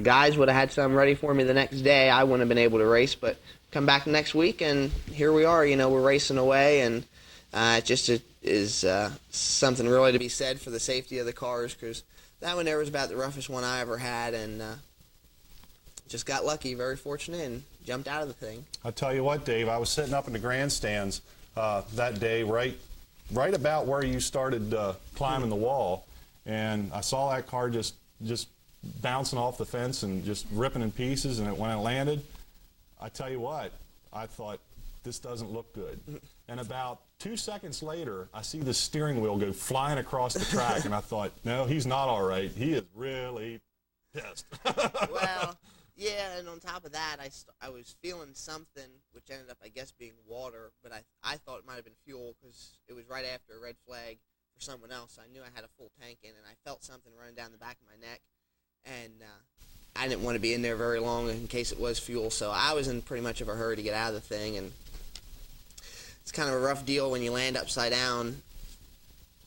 guys would have had some ready for me the next day, I wouldn't have been able to race. But come back next week, and here we are. We're racing away, and it just is something really to be said for the safety of the cars, because that one there was about the roughest one I ever had, and just got lucky, very fortunate, and jumped out of the thing. I'll tell you what, Dave, I was sitting up in the grandstands that day, right about where you started climbing the wall, and I saw that car just bouncing off the fence and just ripping in pieces, and when it landed, I tell you what, I thought, this doesn't look good. And about 2 seconds later, I see the steering wheel go flying across the track, and I thought, no, he's not all right. He is really pissed. Well, yeah, and on top of that, I was feeling something, which ended up, I guess, being water, but I thought it might have been fuel, because it was right after a red flag for someone else. I knew I had a full tank in, and I felt something running down the back of my neck, and I didn't want to be in there very long in case it was fuel, so I was in pretty much of a hurry to get out of the thing. And it's kind of a rough deal when you land upside down.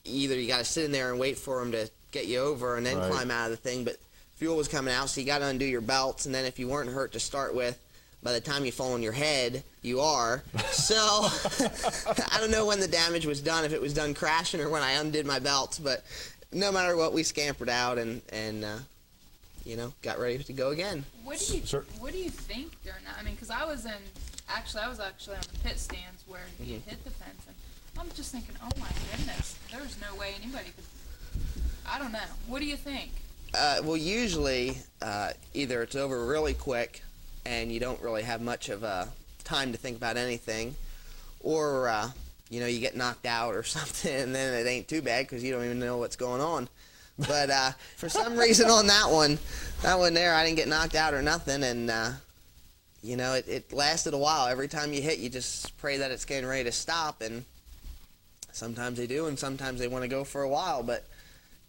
Either you got to sit in there and wait for them to get you over and then climb out of the thing, but fuel was coming out, so you got to undo your belts, and then if you weren't hurt to start with, by the time you fall on your head, you are. So I don't know when the damage was done, if it was done crashing or when I undid my belts, but no matter what, we scampered out and got ready to go again. What do you think during that? I mean, because I was actually on the pit stands where he had hit the fence, and I'm just thinking, oh my goodness, there's no way anybody could. I don't know. What do you think? Well, usually either it's over really quick and you don't really have much of time to think about anything, or you get knocked out or something, and then it ain't too bad because you don't even know what's going on. But for some reason on that one there, I didn't get knocked out or nothing, and it lasted a while. Every time you hit, you just pray that it's getting ready to stop, and sometimes they do, and sometimes they want to go for a while, but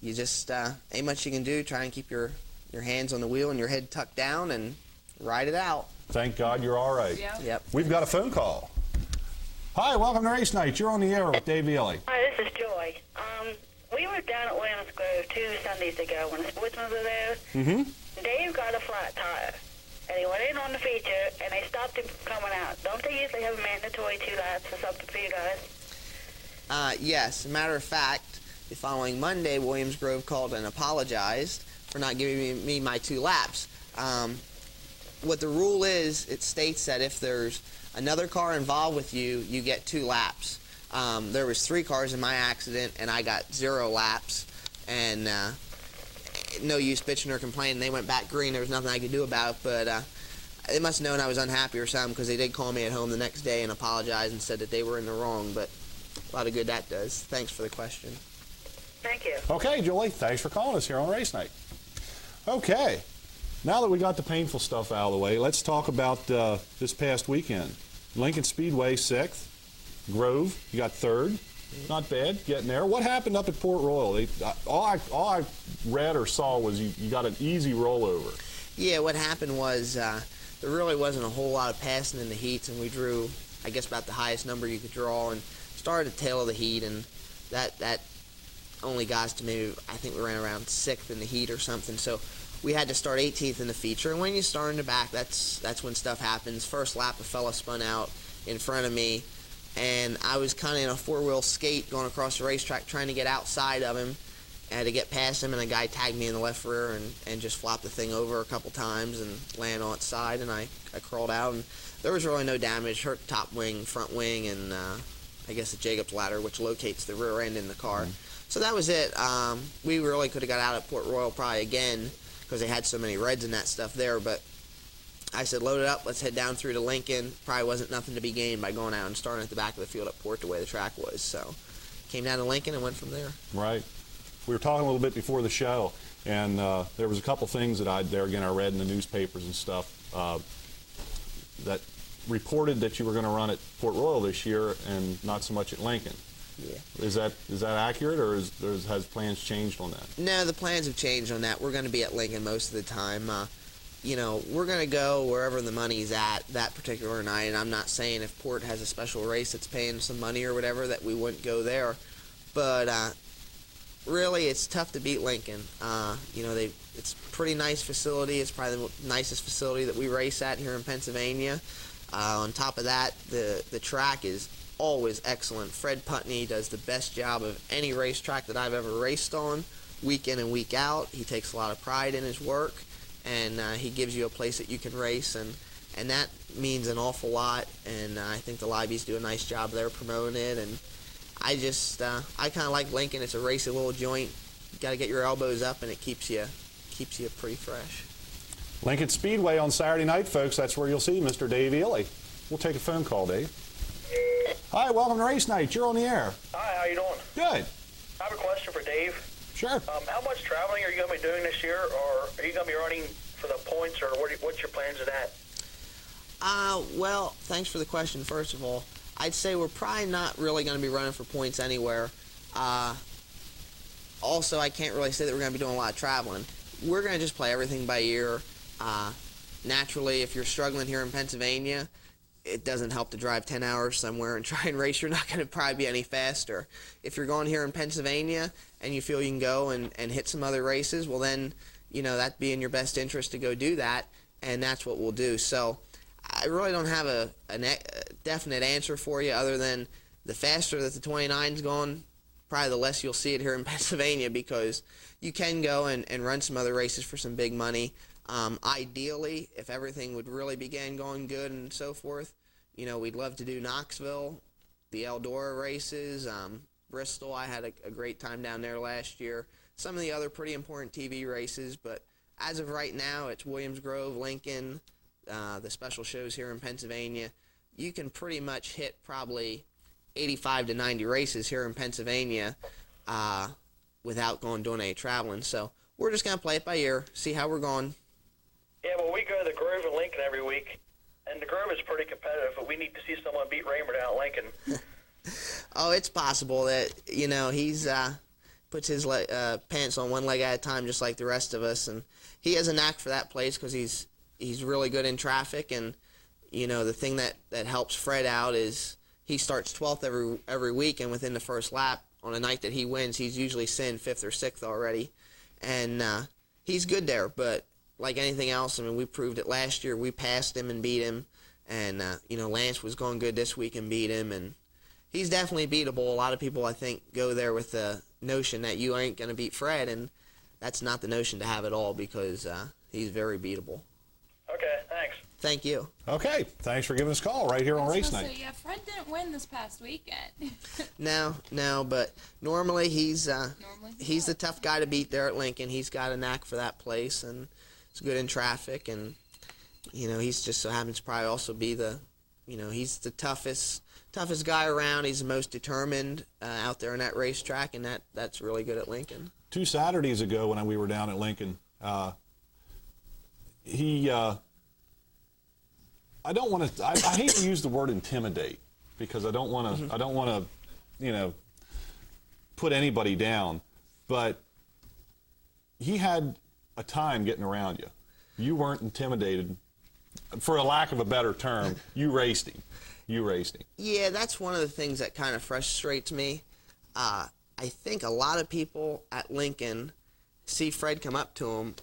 you just ain't much you can do. Try and keep your hands on the wheel and your head tucked down and ride it out. Thank God you're all right. Yep. We've got a phone call. Hi, welcome to Race Night. You're on the air with Dave Ely. Hi, this is Joy. We were down at Williams Grove 2 Sundays ago when the sportsmen were there. Mm-hmm. Dave got a flat tire, and he went in on the feature, and they stopped him from coming out. Don't they usually have a mandatory 2 laps or something for you guys? Yes. As a matter of fact, the following Monday, Williams Grove called and apologized for not giving me my 2 laps. What the rule is, it states that if there's another car involved with you, you get 2 laps. There was 3 cars in my accident, and I got 0 laps, and no use bitching or complaining. They went back green. There was nothing I could do about it, but they must have known I was unhappy or something, because they did call me at home the next day and apologize and said that they were in the wrong, but a lot of good that does. Thanks for the question. Thank you. Okay, Julie, thanks for calling us here on Race Night. Okay, now that we got the painful stuff out of the way, let's talk about this past weekend. Lincoln Speedway, 6th. Grove, you got 3rd. Not bad, getting there. What happened up at Port Royal? All I read or saw was you got an easy rollover. Yeah, what happened was there really wasn't a whole lot of passing in the heats, and we drew, I guess, about the highest number you could draw, and started at the tail of the heat, and that only got us to maybe, I think we ran around 6th in the heat or something, so we had to start 18th in the feature, and when you start in the back, that's when stuff happens. First lap, a fella spun out in front of me, and I was kind of in a 4-wheel skate going across the racetrack trying to get outside of him and to get past him, and a guy tagged me in the left rear and just flopped the thing over a couple times and landed on its side, and I crawled out, and there was really no damage. Hurt the top wing, front wing, and I guess the Jacob's ladder, which locates the rear end in the car. Mm-hmm. So that was it. We really could have got out at Port Royal probably again because they had so many reds and that stuff there, but I said, load it up, let's head down through to Lincoln. Probably wasn't nothing to be gained by going out and starting at the back of the field at Port the way the track was. So came down to Lincoln and went from there. Right. We were talking a little bit before the show, and there was a couple things that I read in the newspapers and stuff that reported that you were going to run at Port Royal this year and not so much at Lincoln. Yeah. Is that accurate, or has plans changed on that? No, the plans have changed on that. We're going to be at Lincoln most of the time. We're going to go wherever the money's at that particular night, and I'm not saying if Port has a special race that's paying some money or whatever that we wouldn't go there. But, really, it's tough to beat Lincoln. It's a pretty nice facility. It's probably the nicest facility that we race at here in Pennsylvania. On top of that, the track is always excellent. Fred Putney does the best job of any racetrack that I've ever raced on, week in and week out. He takes a lot of pride in his work, and he gives you a place that you can race, and that means an awful lot. And I think the Libbies do a nice job there promoting it. And I kind of like Lincoln. It's a racy little joint. You got to get your elbows up, and it keeps you pretty fresh. Lincoln Speedway on Saturday night, folks. That's where you'll see Mr. Dave Ely. We'll take a phone call, Dave. Hi, welcome to Race Night. You're on the air. Hi, how you doing? Good. I have a question for Dave. Sure. How much traveling are you going to be doing this year, or are you going to be running for the points, or what's your plans of that? Well, thanks for the question, first of all. I'd say we're probably not really going to be running for points anywhere. Also, I can't really say that we're going to be doing a lot of traveling. We're going to just play everything by ear. Naturally, if you're struggling here in Pennsylvania, it doesn't help to drive 10 hours somewhere and try and race. You're not going to probably be any faster. If you're going here in Pennsylvania and you feel you can go and hit some other races, well then, that'd be in your best interest to go do that, and that's what we'll do. So I really don't have a definite answer for you other than the faster that the 29's going, probably the less you'll see it here in Pennsylvania, because you can go and run some other races for some big money. Ideally, if everything would really begin going good and so forth, we'd love to do Knoxville, the Eldora races, Bristol. I had a great time down there last year. Some of the other pretty important TV races, but as of right now, it's Williams Grove, Lincoln, the special shows here in Pennsylvania. You can pretty much hit probably 85 to 90 races here in Pennsylvania without doing any traveling. So we're just going to play it by ear, see how we're going. Yeah, well, we go to the Grove in Lincoln every week, and the Grove is pretty competitive, but we need to see someone beat Raymer down at Lincoln. Oh, it's possible that, he's puts his pants on one leg at a time just like the rest of us, and he has a knack for that place because he's really good in traffic. And the thing that helps Fred out is he starts 12th every week, and within the first lap on a night that he wins, he's usually sitting 5th or 6th already, and he's good there. But like anything else, we proved it last year. We passed him and beat him, and Lance was going good this week and beat him, and he's definitely beatable. A lot of people, I think, go there with the notion that you ain't going to beat Fred, and that's not the notion to have at all, because he's very beatable. Okay, thanks. Thank you. Okay, thanks for giving us a call right here on Race Night. Yeah, Fred didn't win this past weekend. No, but normally he's the tough guy to beat there at Lincoln. He's got a knack for that place, and he's good in traffic, and he's just so happens to probably also be he's the toughest guy around. He's the most determined out there on that racetrack, and that's really good at Lincoln. 2 Saturdays ago when we were down at Lincoln, he I don't want to. I hate to use the word intimidate, because I don't want to. Mm-hmm. I don't want to, put anybody down. But he had a time getting around you. You weren't intimidated, for a lack of a better term. You raced him. Yeah, that's one of the things that kind of frustrates me. I think a lot of people at Lincoln see Fred come up to him,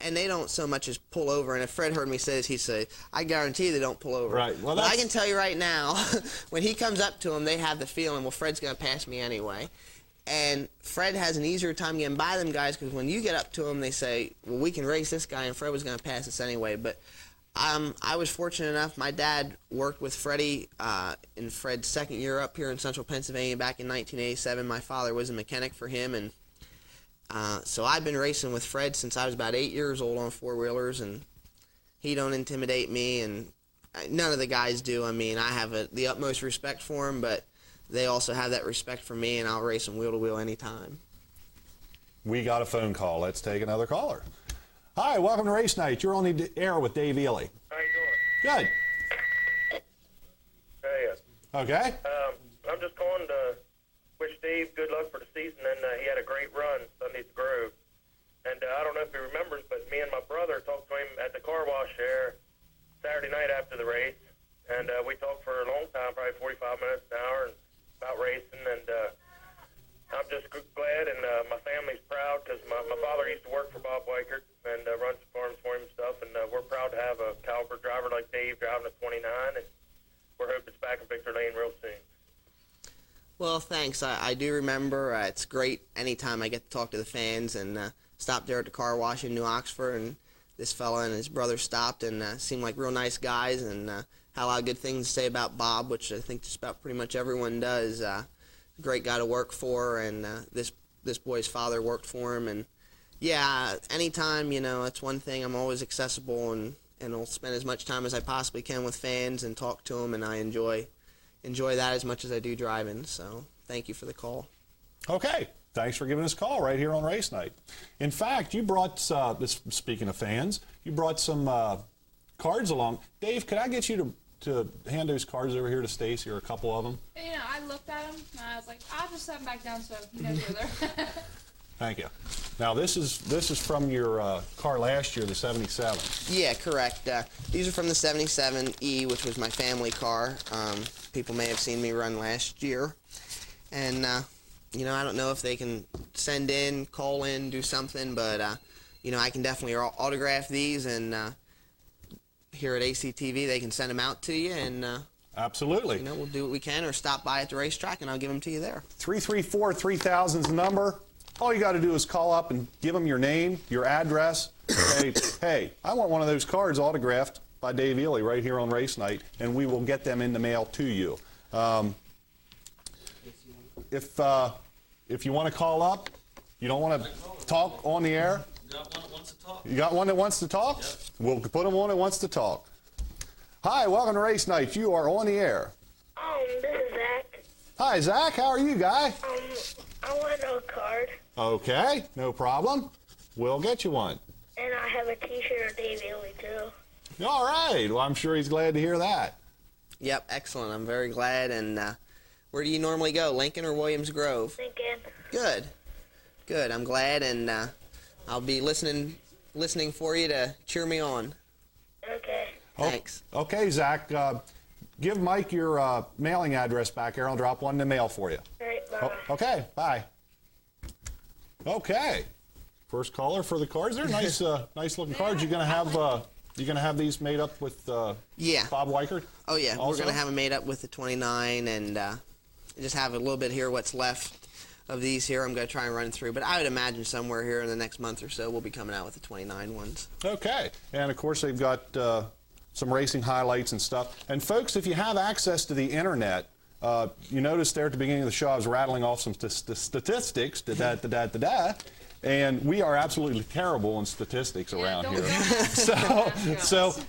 and they don't so much as pull over. And if Fred heard me say this, he'd say, I guarantee they don't pull over. Right. Well, but I can tell you right now, when he comes up to him, they have the feeling, well, Fred's going to pass me anyway. And Fred has an easier time getting by them guys, because when you get up to him, they say, well, we can race this guy, and Fred was going to pass us anyway. But I was fortunate enough. My dad worked with Freddie in Fred's second year up here in central Pennsylvania back in 1987. My father was a mechanic for him, and so I've been racing with Fred since I was about 8 years old on four-wheelers, and he don't intimidate me, and none of the guys do. I have the utmost respect for him, but they also have that respect for me, and I'll race them wheel-to-wheel anytime. We got a phone call. Let's take another caller. Hi, welcome to Race Night. You're on the air with Dave Ely. How you doing? Good. Hey, Okay. I'm just calling to wish Dave good luck for the season, and he had a great run Sunday at the Grove. And I don't know if he remembers, but me and my brother talked to him at the car wash there Saturday night after the race, and we talked for a long time, probably 45 minutes, an hour, about racing, and I'm just glad, and my family Well, thanks. I do remember. It's great anytime I get to talk to the fans, and stopped there at the car wash in New Oxford, and this fella and his brother stopped and seemed like real nice guys, and had a lot of good things to say about Bob, which I think just about pretty much everyone does. Great guy to work for, and this boy's father worked for him, and yeah, anytime, it's one thing. I'm always accessible, and I'll spend as much time as I possibly can with fans and talk to them, and I enjoy that as much as I do driving. So thank you for the call. Okay, thanks for giving us a call right here on Race Night. In fact, you brought, speaking of fans, you brought some cards along. Dave, could I get you to hand those cards over here to Stacy, or a couple of them? I looked at them and I was like, I'll just set them back down so he knows where they're. Thank you. Now this is from your car last year, the 77. Yeah, correct. These are from the 77E, which was my family car. People may have seen me run last year. And, I don't know if they can send in, call in, do something, but, I can definitely autograph these, and here at ACTV, they can send them out to you, and, Absolutely. we'll do what we can, or stop by at the racetrack, and I'll give them to you there. 334-3000's the number. All you got to do is call up and give them your name, your address. Say, hey, I want one of those cards autographed by Dave Ely right here on Race Night, and we will get them in the mail to you. If you want to call up, you don't want to talk on the air. Got one that wants to talk. You got one that wants to talk? Yep. We'll put them on that wants to talk. Hi, welcome to Race Night. You are on the air. This is Zach. Hi, Zach. How are you, guy? I want a card, Okay, no problem. We'll get you one. and I have a T-shirt of Dave Ely too. All right. Well, I'm sure he's glad to hear that. Yep, excellent. I'm very glad. And where do you normally go, Lincoln or Williams Grove? Thinking. Good. I'm glad, and I'll be listening for you to cheer me on. Okay. Thanks. Okay, Zach. Give Mike your mailing address back here. I'll drop one in the mail for you. All right. Bye. Okay. Bye. Okay. First caller for the cards. They're nice, nice looking cards. You're gonna have these made up with Yeah. Bob Weichert? Oh, yeah. Also? We're going to have them made up with the 29, and just have a little bit here what's left of these here. I'm going to try and run through. But I would imagine somewhere here in the next month or so we'll be coming out with the 29 ones. Okay. And of course they've got some racing highlights and stuff. And folks, if you have access to the internet, you noticed there at the beginning of the show I was rattling off some statistics, and we are absolutely terrible in statistics around here.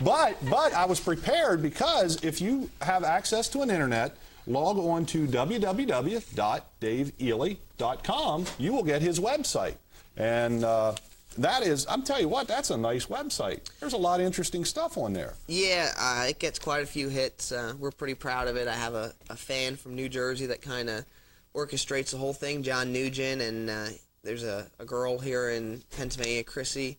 But I was prepared, because if you have access to an internet, log on to www.daveely.com. You will get his website. And that is, I'm telling you what, that's a nice website. There's a lot of interesting stuff on there. Yeah, it gets quite a few hits. We're pretty proud of it. I have a fan from New Jersey that kind of orchestrates the whole thing, John Nugent, and there's a girl here in Pennsylvania, Chrissy,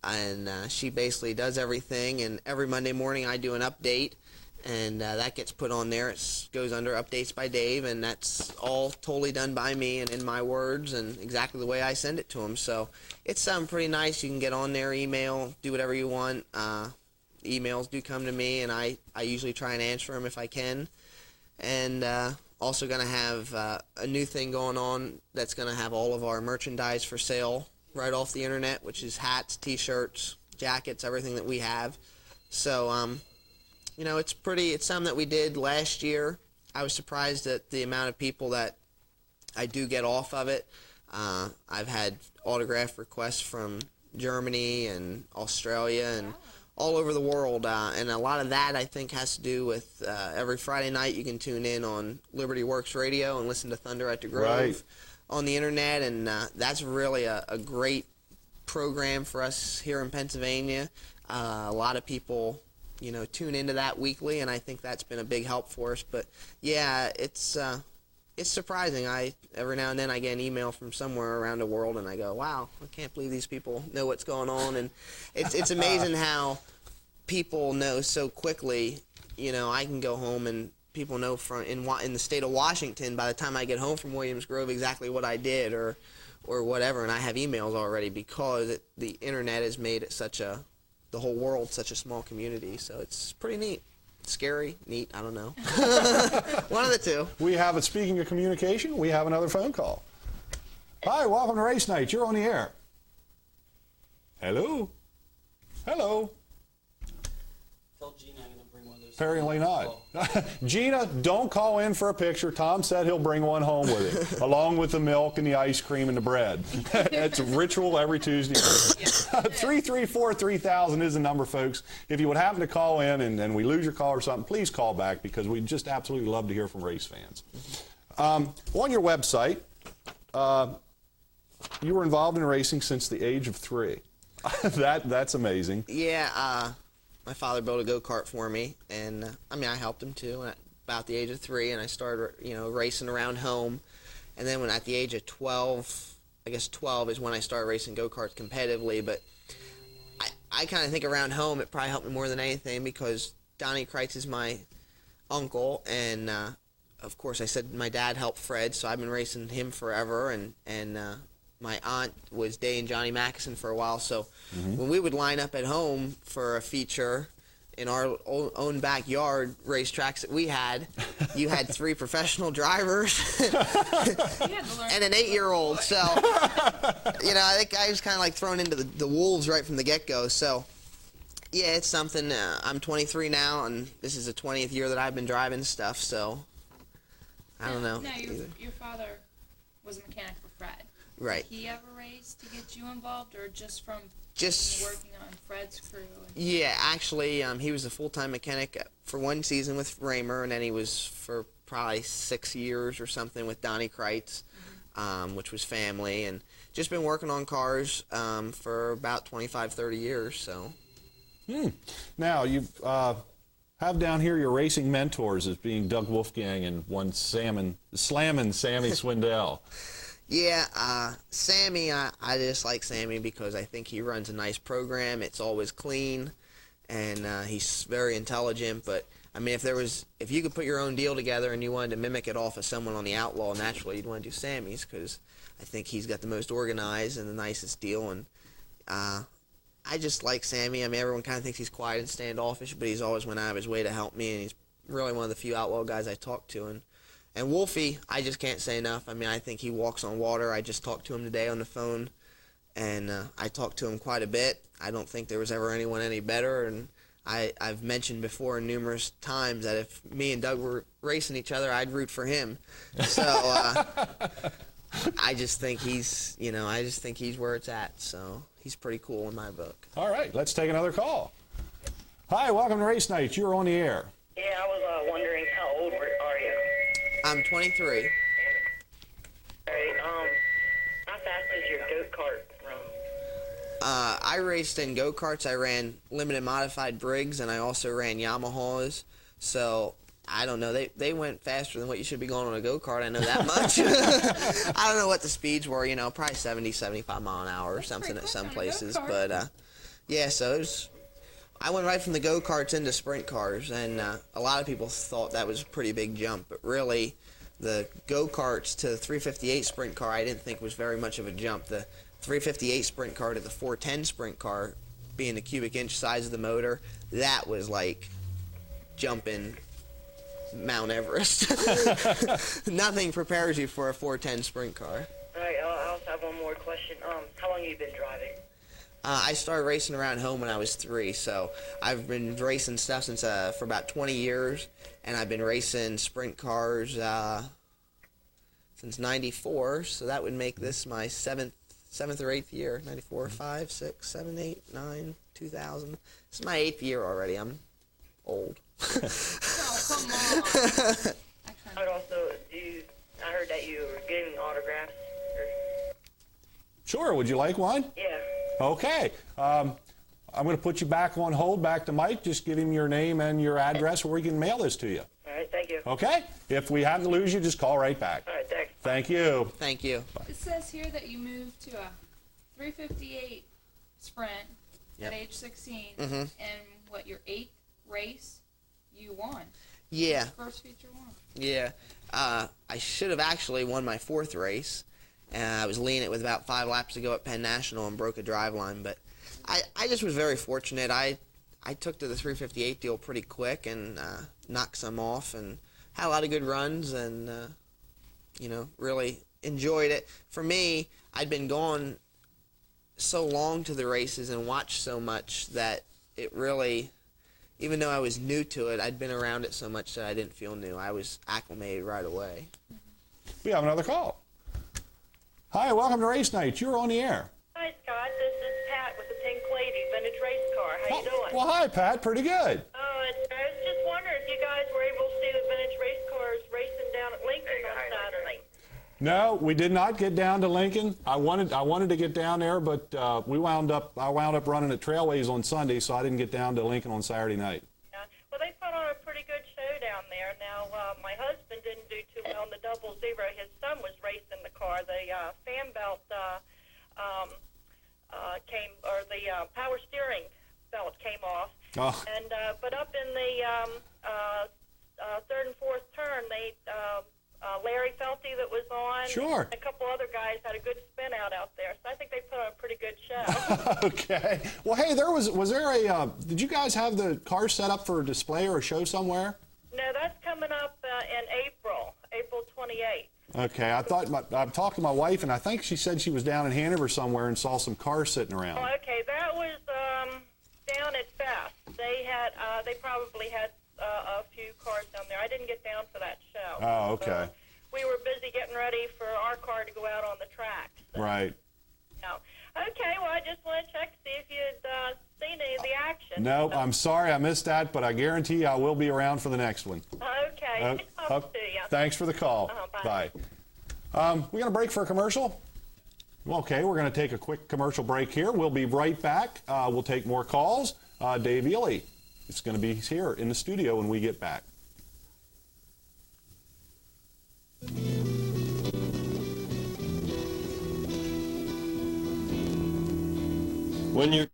and she basically does everything, and every Monday morning I do an update, and that gets put on there. It goes under Updates by Dave, and that's all totally done by me and in my words and exactly the way I send it to him. So it's pretty nice. You can get on there, email, do whatever you want. Emails do come to me, and I usually try and answer them if I can. And also going to have a new thing going on that's going to have all of our merchandise for sale right off the internet, which is hats, T-shirts, jackets, everything that we have. So, it's something that we did last year. I was surprised at the amount of people that I do get off of it. I've had autograph requests from Germany and Australia and all over the world, and a lot of that I think has to do with every Friday night you can tune in on Liberty Works Radio and listen to Thunder at the Grove on the internet, and that's really a great program for us here in Pennsylvania. A lot of people tune into that weekly, and I think that's been a big help for us. But yeah, it's surprising. Every now and then I get an email from somewhere around the world, and I go, wow, I can't believe these people know what's going on. And it's amazing how people know so quickly. I can go home and people know in the state of Washington by the time I get home from Williams Grove exactly what I did or whatever, and I have emails already because the internet has made it the whole world such a small community. So it's pretty neat. scary, neat, I don't know. One of the two. Speaking of communication, we have another phone call. Hi, welcome to Race Night. You're on the air. Hello? Hello? Tell Gina I'm going to bring one of those. Apparently not. Gina, don't call in for a picture. Tom said he'll bring one home with him, along with the milk and the ice cream and the bread. It's a ritual every Tuesday. 334-3000 is the number, folks. If you would happen to call in and we lose your call or something, please call back because we'd just absolutely love to hear from race fans. On your website, you were involved in racing since the age of 3. That's amazing. Yeah, my father built a go-kart for me, and I helped him too. At about the age of 3, and I started, racing around home. And then when at the age of 12, I guess 12 is when I started racing go-karts competitively. But I kind of think around home it probably helped me more than anything because Donnie Kreitz is my uncle, and of course I said my dad helped Fred, so I've been racing him forever, and my aunt was dating Johnny Mackison for a while, so when we would line up at home for a feature in our own backyard racetracks that we had, you had 3 professional drivers and an 8-year-old. So, I think I was kind of like thrown into the wolves right from the get-go. So, yeah, it's something. I'm 23 now, and this is the 20th year that I've been driving stuff, so I don't know. No, your father was a mechanic for Fred. Right. Did he ever race to get you involved, or just from working on Fred's crew? Yeah, actually, he was a full-time mechanic for one season with Raymer, and then he was for probably 6 years or something with Donnie Kreitz, which was family, and just been working on cars for about 25, 30 years. So. Now, you have down here your racing mentors as being Doug Wolfgang and one Slamming Sammy Swindell. Yeah, Sammy, I just like Sammy because I think he runs a nice program. It's always clean, and he's very intelligent. But, if you could put your own deal together and you wanted to mimic it off of someone on the Outlaw, naturally you'd want to do Sammy's because I think he's got the most organized and the nicest deal. And I just like Sammy. Everyone kind of thinks he's quiet and standoffish, but he's always went out of his way to help me, and he's really one of the few Outlaw guys I talk to. And Wolfie, I just can't say enough. I think he walks on water. I just talked to him today on the phone, and I talked to him quite a bit. I don't think there was ever anyone any better, and I've mentioned before numerous times that if me and Doug were racing each other, I'd root for him. So I just think he's where it's at. So he's pretty cool in my book. All right, let's take another call. Hi, welcome to Race Night. You're on the air. Yeah, I was wondering how old are you? I'm 23. Alright, how fast is your go-kart run? I raced in go-karts. I ran limited modified Briggs, and I also ran Yamahas. So I don't know. They went faster than what you should be going on a go-kart. I know that much. I don't know what the speeds were. Probably 70, 75 mile an hour or something at some places. But yeah, so it was. I went right from the go-karts into sprint cars, and a lot of people thought that was a pretty big jump, but really the go-karts to the 358 sprint car I didn't think was very much of a jump. The 358 sprint car to the 410 sprint car, being the cubic inch size of the motor, that was like jumping Mount Everest. Nothing prepares you for a 410 sprint car. Alright, I also have one more question. How long have you been driving? I started racing around home when I was 3, so I've been racing stuff since for about 20 years, and I've been racing sprint cars since '94. So that would make this my seventh or eighth year. '94, 5, 6, 7, 8, 9, 2000. This is my 8th year already. I'm old. Oh, come on. I'd also I heard that you were giving autographs. Sure, would you like one? Yeah. Okay. I'm going to put you back on hold, back to Mike. Just give him your name and your address where we can mail this to you. All right, thank you. Okay? If we happen to lose you, just call right back. All right, thanks. Thank you. Thank you. It says here that you moved to a 358 Sprint Yep. at age 16, Mhm. and what, your 8th race, you won. Yeah. First feature won. Yeah. I should have actually won my 4th race. I was leading it with about 5 laps to go at Penn National and broke a drive line, but I just was very fortunate. I I took to the 358 deal pretty quick and knocked some off and had a lot of good runs and, really enjoyed it. For me, I'd been going so long to the races and watched so much that it really, even though I was new to it, I'd been around it so much that I didn't feel new. I was acclimated right away. We have another call. Hi, welcome to Race Night. You're on the air. Hi, Scott. This is Pat with the Pink Lady Vintage Race Car. How you doing? Well, hi, Pat. Pretty good. I was just wondering if you guys were able to see the vintage race cars racing down at Lincoln on Saturday. No, we did not get down to Lincoln. I wanted to get down there, but I wound up running at Trailways on Sunday, so I didn't get down to Lincoln on Saturday night. Well, they put on a pretty good show down there. Now, my husband didn't do too well in the 000. His son was racing the car. The fan belt the power steering belt came off. Oh. And but up in the third and fourth turn, Larry Felty that was on, Sure. a couple other guys had a good spin out there. So I think they put on a pretty good show. Okay. Well, hey, was there a? Did you guys have the car set up for a display or a show somewhere? No, that's coming up in April 28th. Okay, I've talked to my wife, and I think she said she was down in Hanover somewhere and saw some cars sitting around. Oh, okay, that was down at Fest. They probably had a few cars down there. I didn't get down for that show. Oh, okay. So we were busy getting ready for our car to go out on the track. So, Right. no. Okay, well, I just want to check to see if you'd seen any of the action. No, So- I'm sorry I missed that, but I guarantee you I will be around for the next one. Okay, good talk to you. Thanks for the call. Bye. We're going to break for a commercial. Okay, we're going to take a quick commercial break here. We'll be right back. We'll take more calls. Dave Ely is going to be here in the studio when we get back. When you're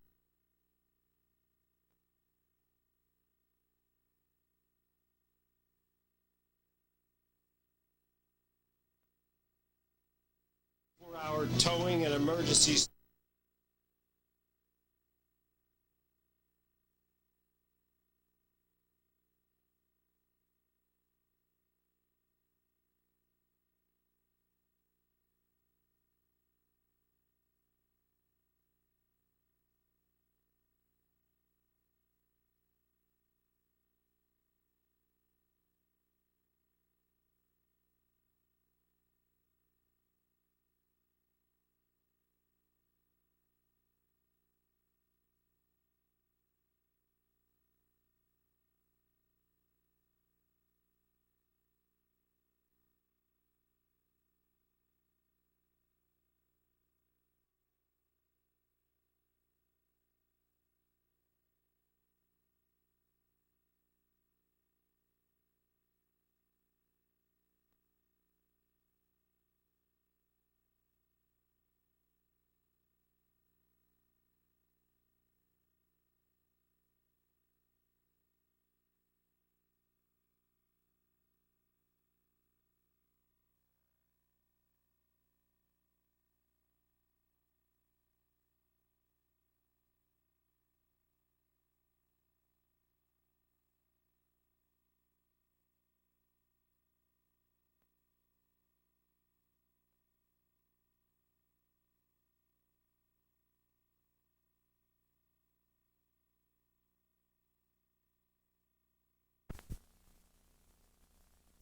four-hour towing and emergency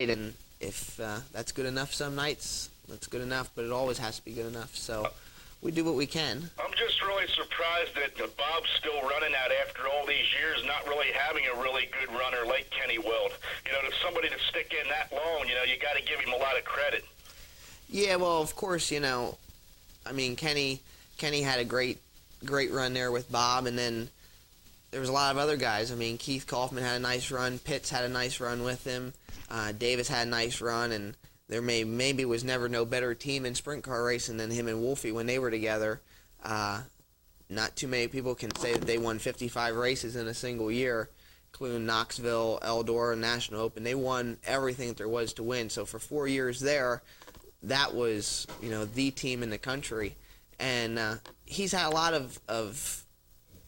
And if that's good enough some nights, that's good enough, but it always has to be good enough. So we do what we can. I'm just really surprised that Bob's still running out after all these years, not really having a really good runner like Kenny Wilt. You know, to somebody to stick in that long, you know, you got to give him a lot of credit. Yeah, well, of course, you know, I mean, Kenny had a great run there with Bob, and then there was a lot of other guys. I mean, Keith Kaufman had a nice run. Pitts had a nice run with him. Davis had a nice run, and there maybe was never no better team in sprint car racing than him and Wolfie when they were together. Not too many people can say that they won 55 races in a single year, including Knoxville, Eldora, and National Open. They won everything that there was to win. So for 4 years there, that was, you know, the team in the country. And he's had a lot of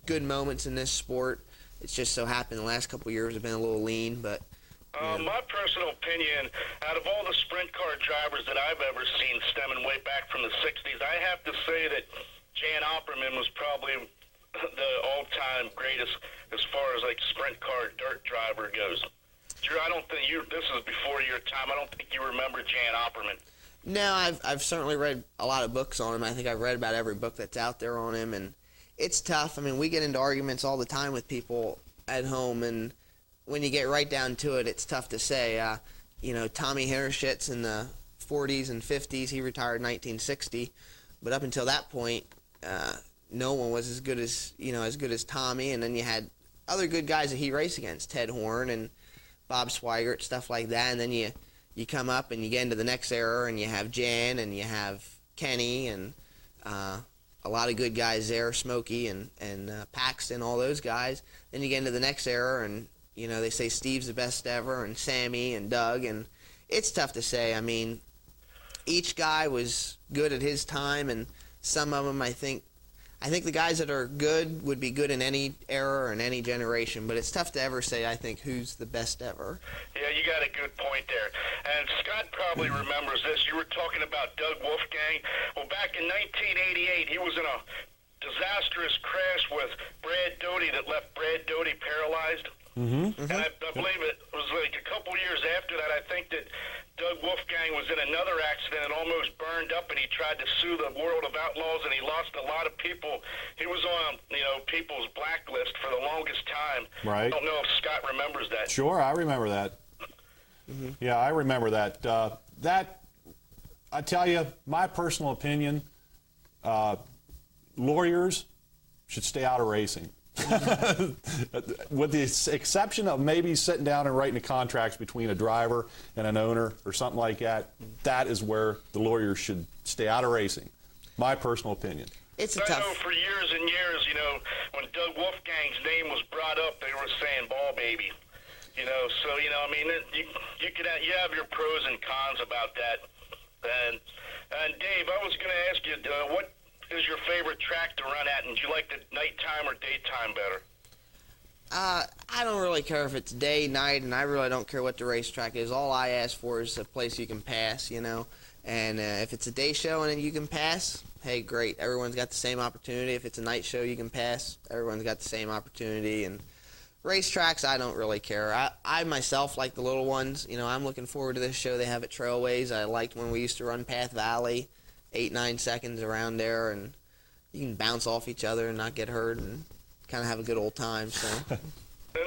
good moments in this sport. It's just so happened the last couple of years have been a little lean, but My personal opinion, out of all the sprint car drivers that I've ever seen stemming way back from the 60s, I have to say that Jan Opperman was probably the all-time greatest as far as like sprint car dirt driver goes. Drew, I don't think this is before your time. I don't think you remember Jan Opperman. no, I've certainly read a lot of books on him. I think I've read about every book that's out there on him, and it's tough. I mean, we get into arguments all the time with people at home, and when you get right down to it, it's tough to say. Tommy Hinnershitz in the 40s and 50s, he retired in 1960, but up until that point, no one was as good as Tommy. And then you had other good guys that he raced against, Ted Horn and Bob Swigert, stuff like that. And then you come up and you get into the next era, and you have Jan and you have Kenny and a lot of good guys there, Smokey and Paxton, all those guys. Then you get into the next era, and they say Steve's the best ever, and Sammy and Doug, and it's tough to say. I mean, each guy was good at his time, and some of them, I think the guys that are good would be good in any era or in any generation, but it's tough to ever say, I think, who's the best ever. Yeah, you got a good point there. And Scott probably remembers this. You were talking about Doug Wolfgang. Well, back in 1988, he was in a disastrous crash with Brad Doty that left Brad Doty paralyzed. And I believe it was like a couple years after that, I think that Doug Wolfgang was in another accident and almost burned up, and he tried to sue the World of Outlaws, and he lost a lot of people. He was on, people's blacklist for the longest time. Right. I don't know if Scott remembers that. Sure, I remember that. Yeah, I remember that. I tell you, my personal opinion, lawyers should stay out of racing. With the exception of maybe sitting down and writing the contracts between a driver and an owner or something like that, that is where the lawyers should stay out of racing. My personal opinion. It's a I tough. know for years and years, when Doug Wolfgang's name was brought up, they were saying ball baby. You have your pros and cons about that. And Dave, I was going to ask you, what is your favorite track to run at, and do you like the nighttime or daytime better? I don't really care if it's day, night, and I really don't care what the racetrack is. All I ask for is a place you can pass, And if it's a day show and you can pass, hey, great. Everyone's got the same opportunity. If it's a night show you can pass, everyone's got the same opportunity. And racetracks, I don't really care. I myself like the little ones. I'm looking forward to this show they have at Trailways. I liked when we used to run Path Valley, 8-9 seconds around there, and you can bounce off each other and not get hurt and kind of have a good old time. So. And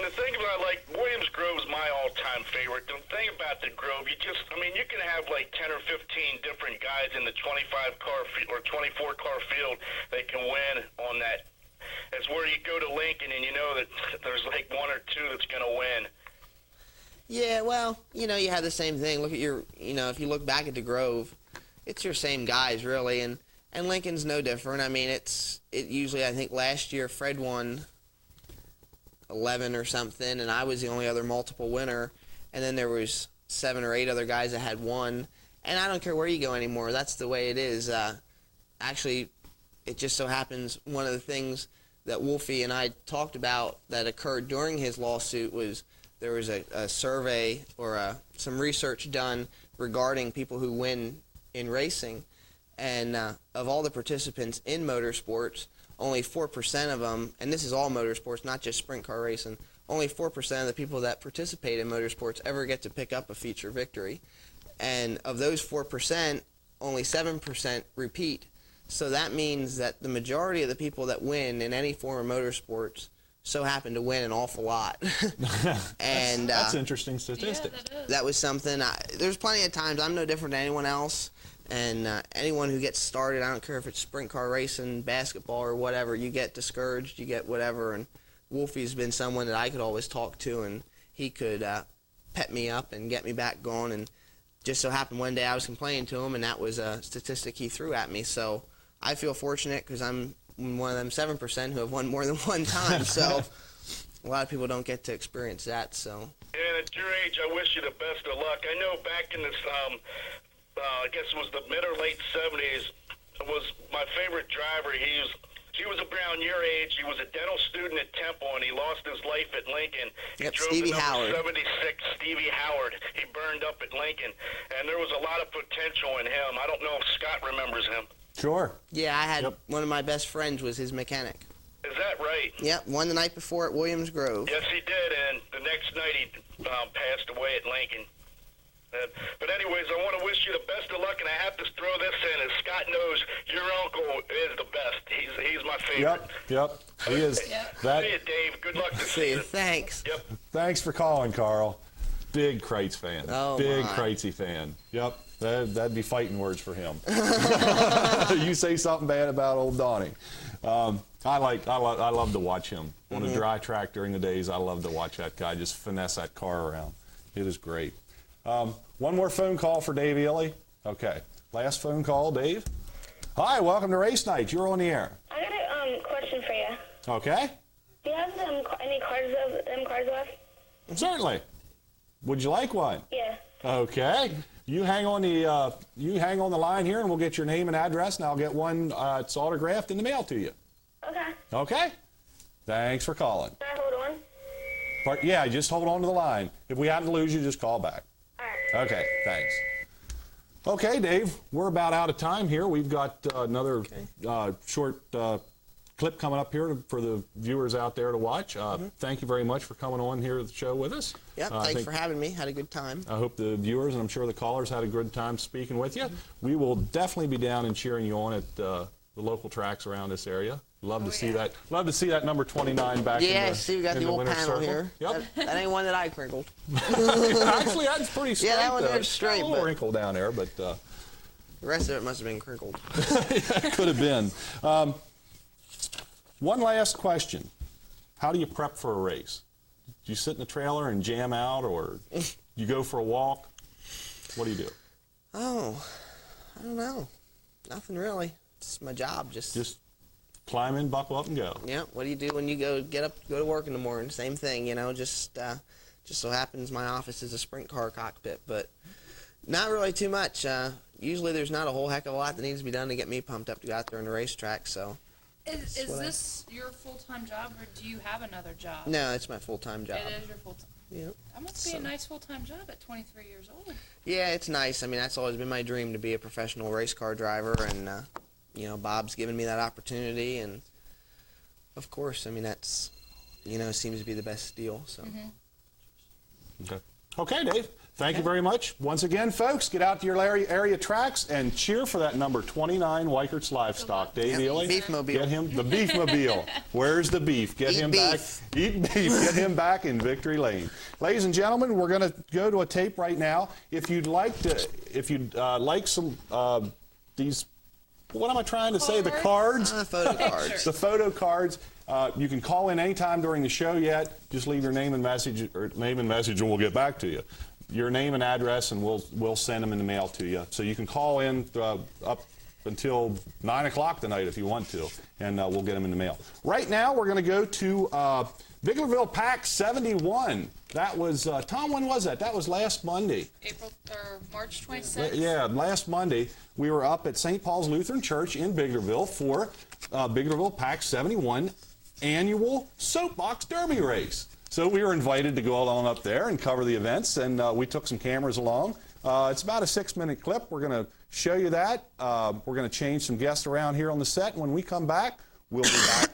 the thing about, Williams Grove's my all-time favorite. The thing about the Grove, you can have 10 or 15 different guys in the 25-car or 24-car field that can win on that. It's where you go to Lincoln and you know that there's one or two that's going to win. Yeah, well, you have the same thing. Look at if you look back at the Grove, it's your same guys, really, and Lincoln's no different. I mean, it usually, I think last year Fred won 11 or something, and I was the only other multiple winner, and then there was 7 or 8 other guys that had won, and I don't care where you go anymore. That's the way it is. Actually, it just so happens one of the things that Wolfie and I talked about that occurred during his lawsuit was there was a survey or some research done regarding people who win in racing, and of all the participants in motorsports, only 4% of them, and this is all motorsports, not just sprint car racing, only 4% of the people that participate in motorsports ever get to pick up a feature victory. And of those 4%, only 7% repeat. So that means that the majority of the people that win in any form of motorsports so happen to win an awful lot. And that's interesting statistics. Yeah, that is. that was something. There's plenty of times I'm no different than anyone else, and anyone who gets started, I don't care if it's sprint car racing, basketball, or whatever, you get discouraged, you get whatever, and Wolfie's been someone that I could always talk to, and he could pep me up and get me back going, and just so happened one day I was complaining to him, and that was a statistic he threw at me, so I feel fortunate because I'm one of them 7% who have won more than one time, so a lot of people don't get to experience that, so. And at your age, I wish you the best of luck. I know back in this, I guess it was the mid or late 70s, was my favorite driver. He was He was around your age. He was a dental student at Temple, and he lost his life at Lincoln. He Yep, drove Stevie the number Howard. 76 Stevie Howard. He burned up at Lincoln, and there was a lot of potential in him. I don't know if Scott remembers him. Sure. Yeah, I had Yep. one of my best friends was his mechanic. Is that right? Yep, won the night before at Williams Grove. Yes, he did, and the next night he passed away at Lincoln. But anyways, I want to wish you the best of luck, and I have to throw this in. As Scott knows, your uncle is the best. He's my favorite. Yep. He is. Yep. That. See you, Dave. Good luck this See you. season. Thanks. Yep. Thanks for calling, Carl. Big Kreitz fan. Oh, Big my. Kreitzy fan. Yep. That'd be fighting words for him. You say something bad about old Donnie. I love to watch him on a dry track during the days. I love to watch that guy just finesse that car around. It is great. One more phone call for Dave Ely. Okay. Last phone call, Dave. Hi, welcome to Race Night. You're on the air. I got a question for you. Okay. Do you have any cars left? Certainly. Would you like one? Yeah. Okay. You hang on the line here, and we'll get your name and address, and I'll get one. It's autographed in the mail to you. Okay. Okay. Thanks for calling. Can I hold on? Yeah, just hold on to the line. If we happen to lose you, just call back. All right. Okay. Thanks. Okay, Dave. We're about out of time here. We've got another short clip coming up here for the viewers out there to watch. Thank you very much for coming on here to the show with us. Yep, I thanks think- for having me. Had a good time. I hope the viewers, and I'm sure the callers, had a good time speaking with you. We will definitely be down and cheering you on at the local tracks around this area. Love to see that. Love to see that number 29 back. Yeah, in the, see, we got in the old winner's panel circle. here. Yep. That ain't one that I crinkled. Actually, that's pretty straight. Yeah, that one though. there's It's got straight, a little but- wrinkle down there, but The rest of it must have been crinkled. could have been. One last question: how do you prep for a race? Do you sit in the trailer and jam out, or you go for a walk? What do you do? Oh, I don't know. Nothing really. It's my job. Just climb in, buckle up, and go. Yeah. What do you do when you go to work in the morning? Same thing, you know. Just so happens my office is a sprint car cockpit, but not really too much. Usually there's not a whole heck of a lot that needs to be done to get me pumped up to go out there on the racetrack. So Is what I- this your full-time job, or do you have another job? no, it's my full-time job. It is your full-time. Yeah. That must be a nice full-time job at 23 years old. Yeah, it's nice. I mean, that's always been my dream to be a professional race car driver, and you know, Bob's given me that opportunity, and of course, I mean, that's, you know, seems to be the best deal. So. Okay, Dave. Thank you very much. Once again, folks, get out to your area tracks and cheer for that number 29 Weichert's Livestock. Dave Yep, Ely. Beefmobile. Get him the Beefmobile. Where's the beef? Get Eat him beef. back. Eat beef. Get him back in Victory Lane. Ladies and gentlemen, we're going to go to a tape right now. If you'd like some these, what am I trying to say? The cards. Photo cards. The photo cards. You can call in anytime during the show yet. Just leave your name and message, and we'll get back to you. Your name and address, and we'll send them in the mail to you. So you can call in up until 9 o'clock tonight if you want to, and we'll get them in the mail. Right now, we're going to go to Biglerville Pack 71. That was, Tom, when was that? That was last Monday. March 26th. Yeah, last Monday, we were up at St. Paul's Lutheran Church in Biglerville for Biglerville Pack 71 annual Soapbox Derby race. So we were invited to go along up there and cover the events, and we took some cameras along. It's about a 6-minute clip. We're going to show you that. We're going to change some guests around here on the set. When we come back, we'll be back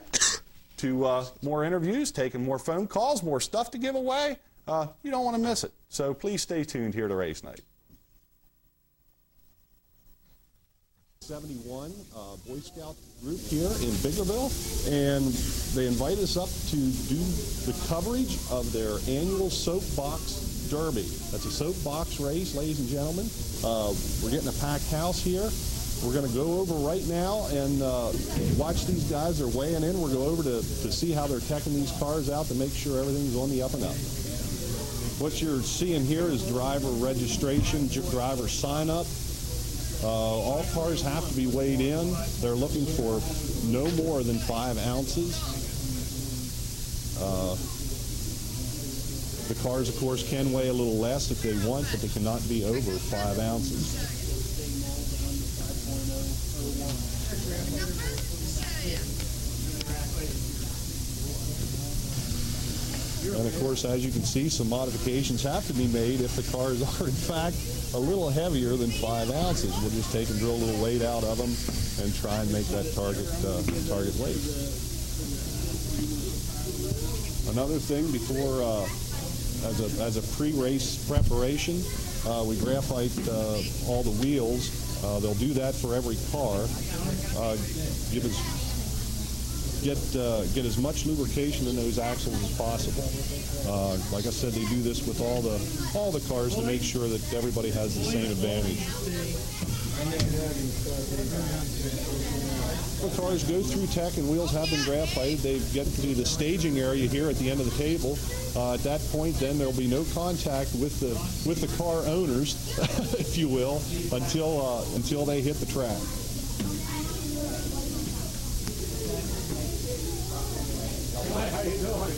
to more interviews, taking more phone calls, more stuff to give away. You don't want to miss it. So please stay tuned here to Race Night. 71 Boy Scout group here in Biglerville, and they invited us up to do the coverage of their annual Soapbox Derby. That's a soapbox race, ladies and gentlemen. We're getting a packed house here. We're going to go over right now and watch these guys. They're weighing in. We'll go over to see how they're teching these cars out to make sure everything's on the up and up. What you're seeing here is driver registration, driver sign-up. All cars have to be weighed in. They're looking for no more than 5 ounces. The cars, of course, can weigh a little less if they want, but they cannot be over 5 ounces. And of course, as you can see, some modifications have to be made if the cars are in fact a little heavier than 5 ounces. We'll just take and drill a little weight out of them and try and make that target weight. Another thing before, as a pre-race preparation, we graphite all the wheels. They'll do that for every car. Get as much lubrication in those axles as possible. Like I said, they do this with all the cars to make sure that everybody has the same advantage. The cars go through tech and wheels have been graphited. They get to the staging area here at the end of the table. At that point, then there'll be no contact with the car owners, if you will, until they hit the track. How you doing?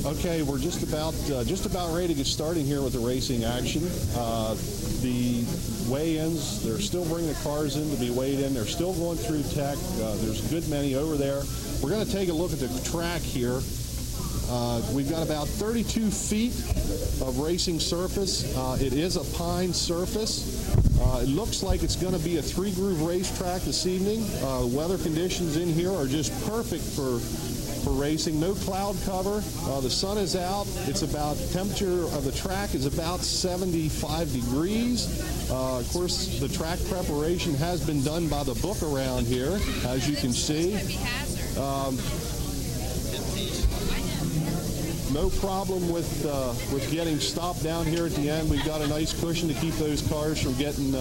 Okay, we're just about ready to get started here with the racing action. The weigh-ins, they're still bringing the cars in to be weighed in. They're still going through tech. There's a good many over there. We're going to take a look at the track here. We've got about 32 feet of racing surface. It is a pine surface. It looks like it's going to be a 3-groove racetrack this evening. Weather conditions in here are just perfect for racing. No cloud cover. The sun is out. Temperature of the track is about 75 degrees. Of course, the track preparation has been done by the book around here, as you can see. No problem with getting stopped down here at the end. We've got a nice cushion to keep those cars from getting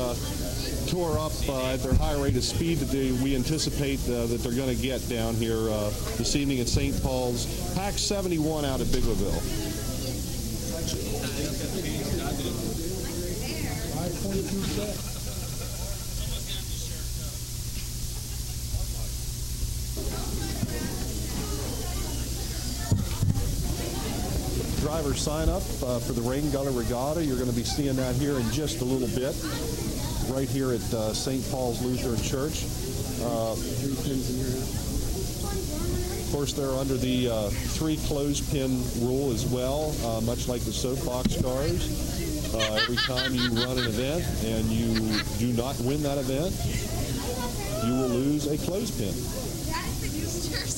tore up at their high rate of speed that we anticipate that they're going to get down here this evening at St. Paul's. Pack 71 out of Biglerville. Driver sign up for the Rain Gutter Regatta. You're going to be seeing that here in just a little bit, right here at St. Paul's Lutheran Church. Of course, they're under the 3 clothespin rule as well, much like the soapbox cars. Every time you run an event and you do not win that event, you will lose a clothespin.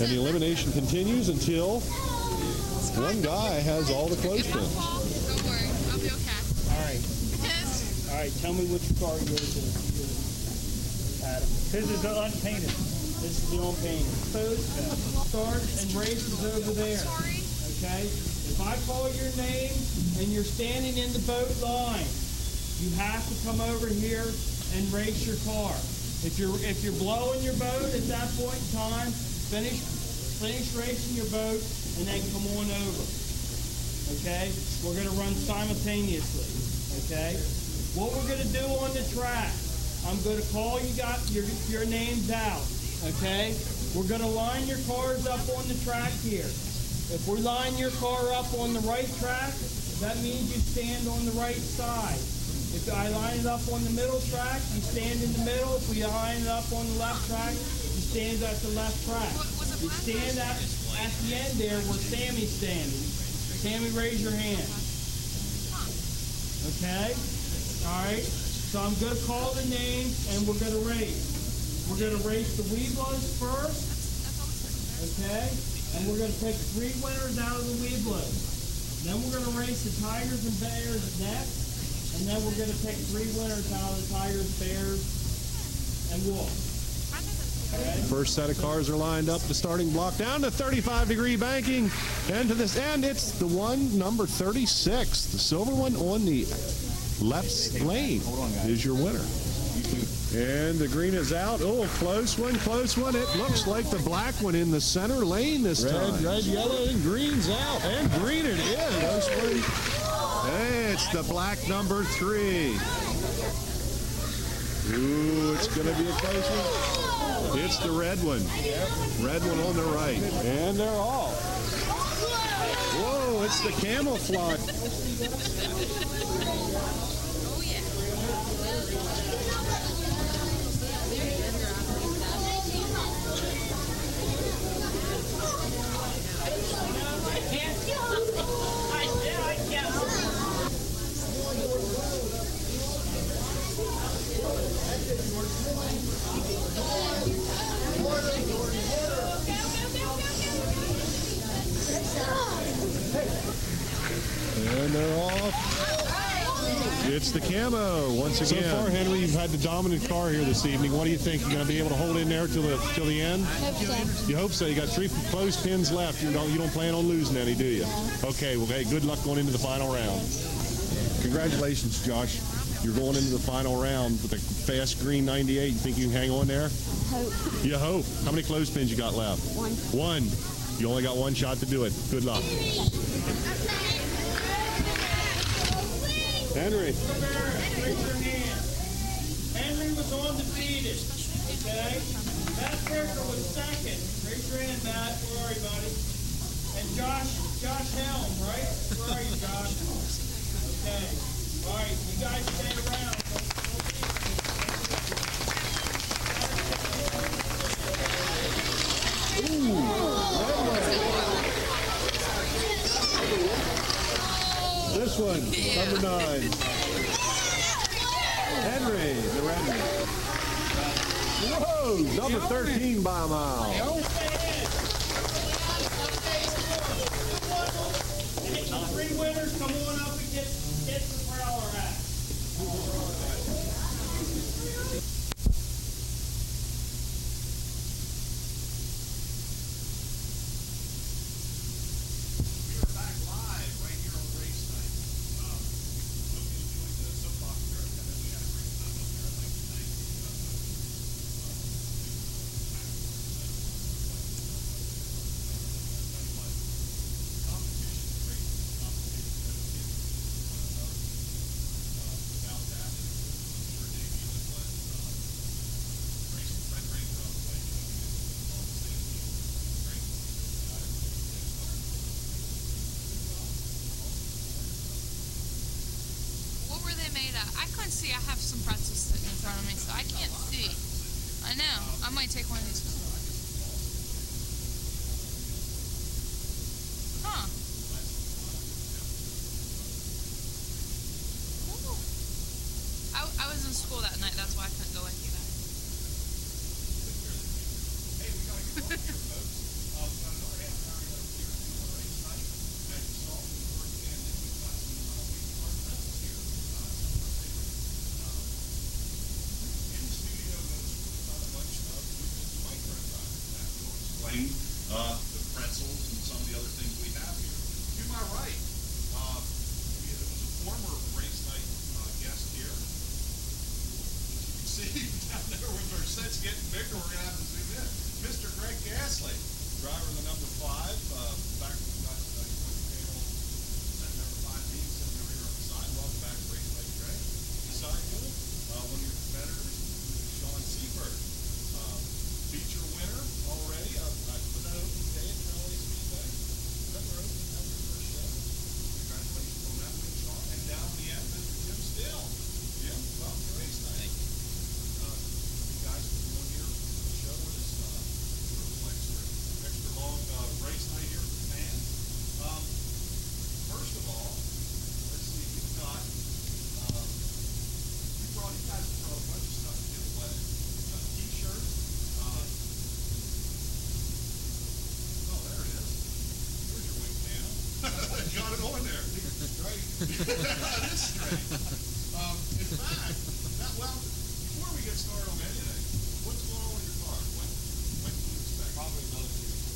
And the elimination continues until one guy has all the clothespins. Don't worry, I'll be okay. All right, tell me which car yours is, Adam. This is the unpainted. This is the unpainted. Boat starts and races over there. Okay? If I call your name and you're standing in the boat line, you have to come over here and race your car. If you're blowing your boat at that point in time, finish racing your boat and then come on over. Okay? We're going to run simultaneously. Okay? What we're going to do on the track, I'm going to call your names out. Okay? We're going to line your cars up on the track here. If we line your car up on the right track, that means you stand on the right side. If I line it up on the middle track, you stand in the middle. If we line it up on the left track, you stand at the left track. You stand at the end there where Sammy's standing. Sammy, raise your hand. Okay? All right? So I'm going to call the names and we're going to race. We're going to race the Weeblos first. Okay? And we're going to take 3 winners out of the Weeblos. Then we're going to race the Tigers and Bears next. And then we're going to take 3 winners out of the Tigers, Bears, and Wolves. First set of cars are lined up. The starting block down to 35-degree banking. And to this end, it's the one, number 36. The silver one on the left lane is your winner. And the green is out. Oh, close one, close one. It looks like the black one in the center lane this time. Red, yellow, and green's out. And green it is. It's the black number 3. Ooh, it's going to be a close one. It's the red one. Red one on the right. And they're off. Whoa, it's the camouflage. Oh, yeah. And they're off. It's the camo once again. So far, Henry, you've had the dominant car here this evening. What do you think? You're going to be able to hold in there till the end? Hope so. You hope so. You got 3 closed pins left. You don't plan on losing any, do you? Okay. Well, hey, good luck going into the final round. Congratulations, Josh. You're going into the final round with a fast green 98. You think you can hang on there? Hope. You hope. How many closed pins you got left? One. You only got one shot to do it. Good luck. Henry. Raise your hand. Henry was undefeated. Okay? Matt Parker was second. Raise your hand, Matt. Where are you, buddy? And Josh Helm, right? Where are you, Josh? Okay. All right, you guys stay around. This one, number 9. Henry, the red one. Whoa, number 13 by a mile. Three winners, come on up and get the Prowler hat. I couldn't see. I have some pretzels sitting in front of me, so I can't see. I know. I might take one of these. Huh. Ooh. I was in school that night. That's why I couldn't go with you guys. Hey, we gotta get on here, folks. We've got another half an hour to go here. If you want to race tonight, as you saw before, and then we've got some wheat card pretzels here. In the studio, we've got a bunch of micro drivers that will explain the pretzels and some of the other things we have here. To my right, it was a former race night guest here. As you can see down there with our sets getting bigger, we're going to have to zoom in. Mr. Greg Gasly, driver of the number 5, back when we got the panel, set number 5 being sitting over here on the side. Welcome back to Race Night, Greg. Beside you, one of your competitors, Sean Seifert. Feature winner already. Was that open today at Trail Speedway? Was that their open? That was their first show. Congratulations on that win, Sean. And down in the end, Mr. Jim Still. Jim, welcome to Race Night. Thank you. You guys for being here on the show with us. Extra long race night here for the fans. First of all, let's see, you've got, you guys brought a bunch of stuff to give away. T-shirts. Oh, there it is. There's your wingman. Got it on there. Straight. That is straight. In fact, before we get started on anything, what's going on with your car? When can you expect? Probably another 2 weeks.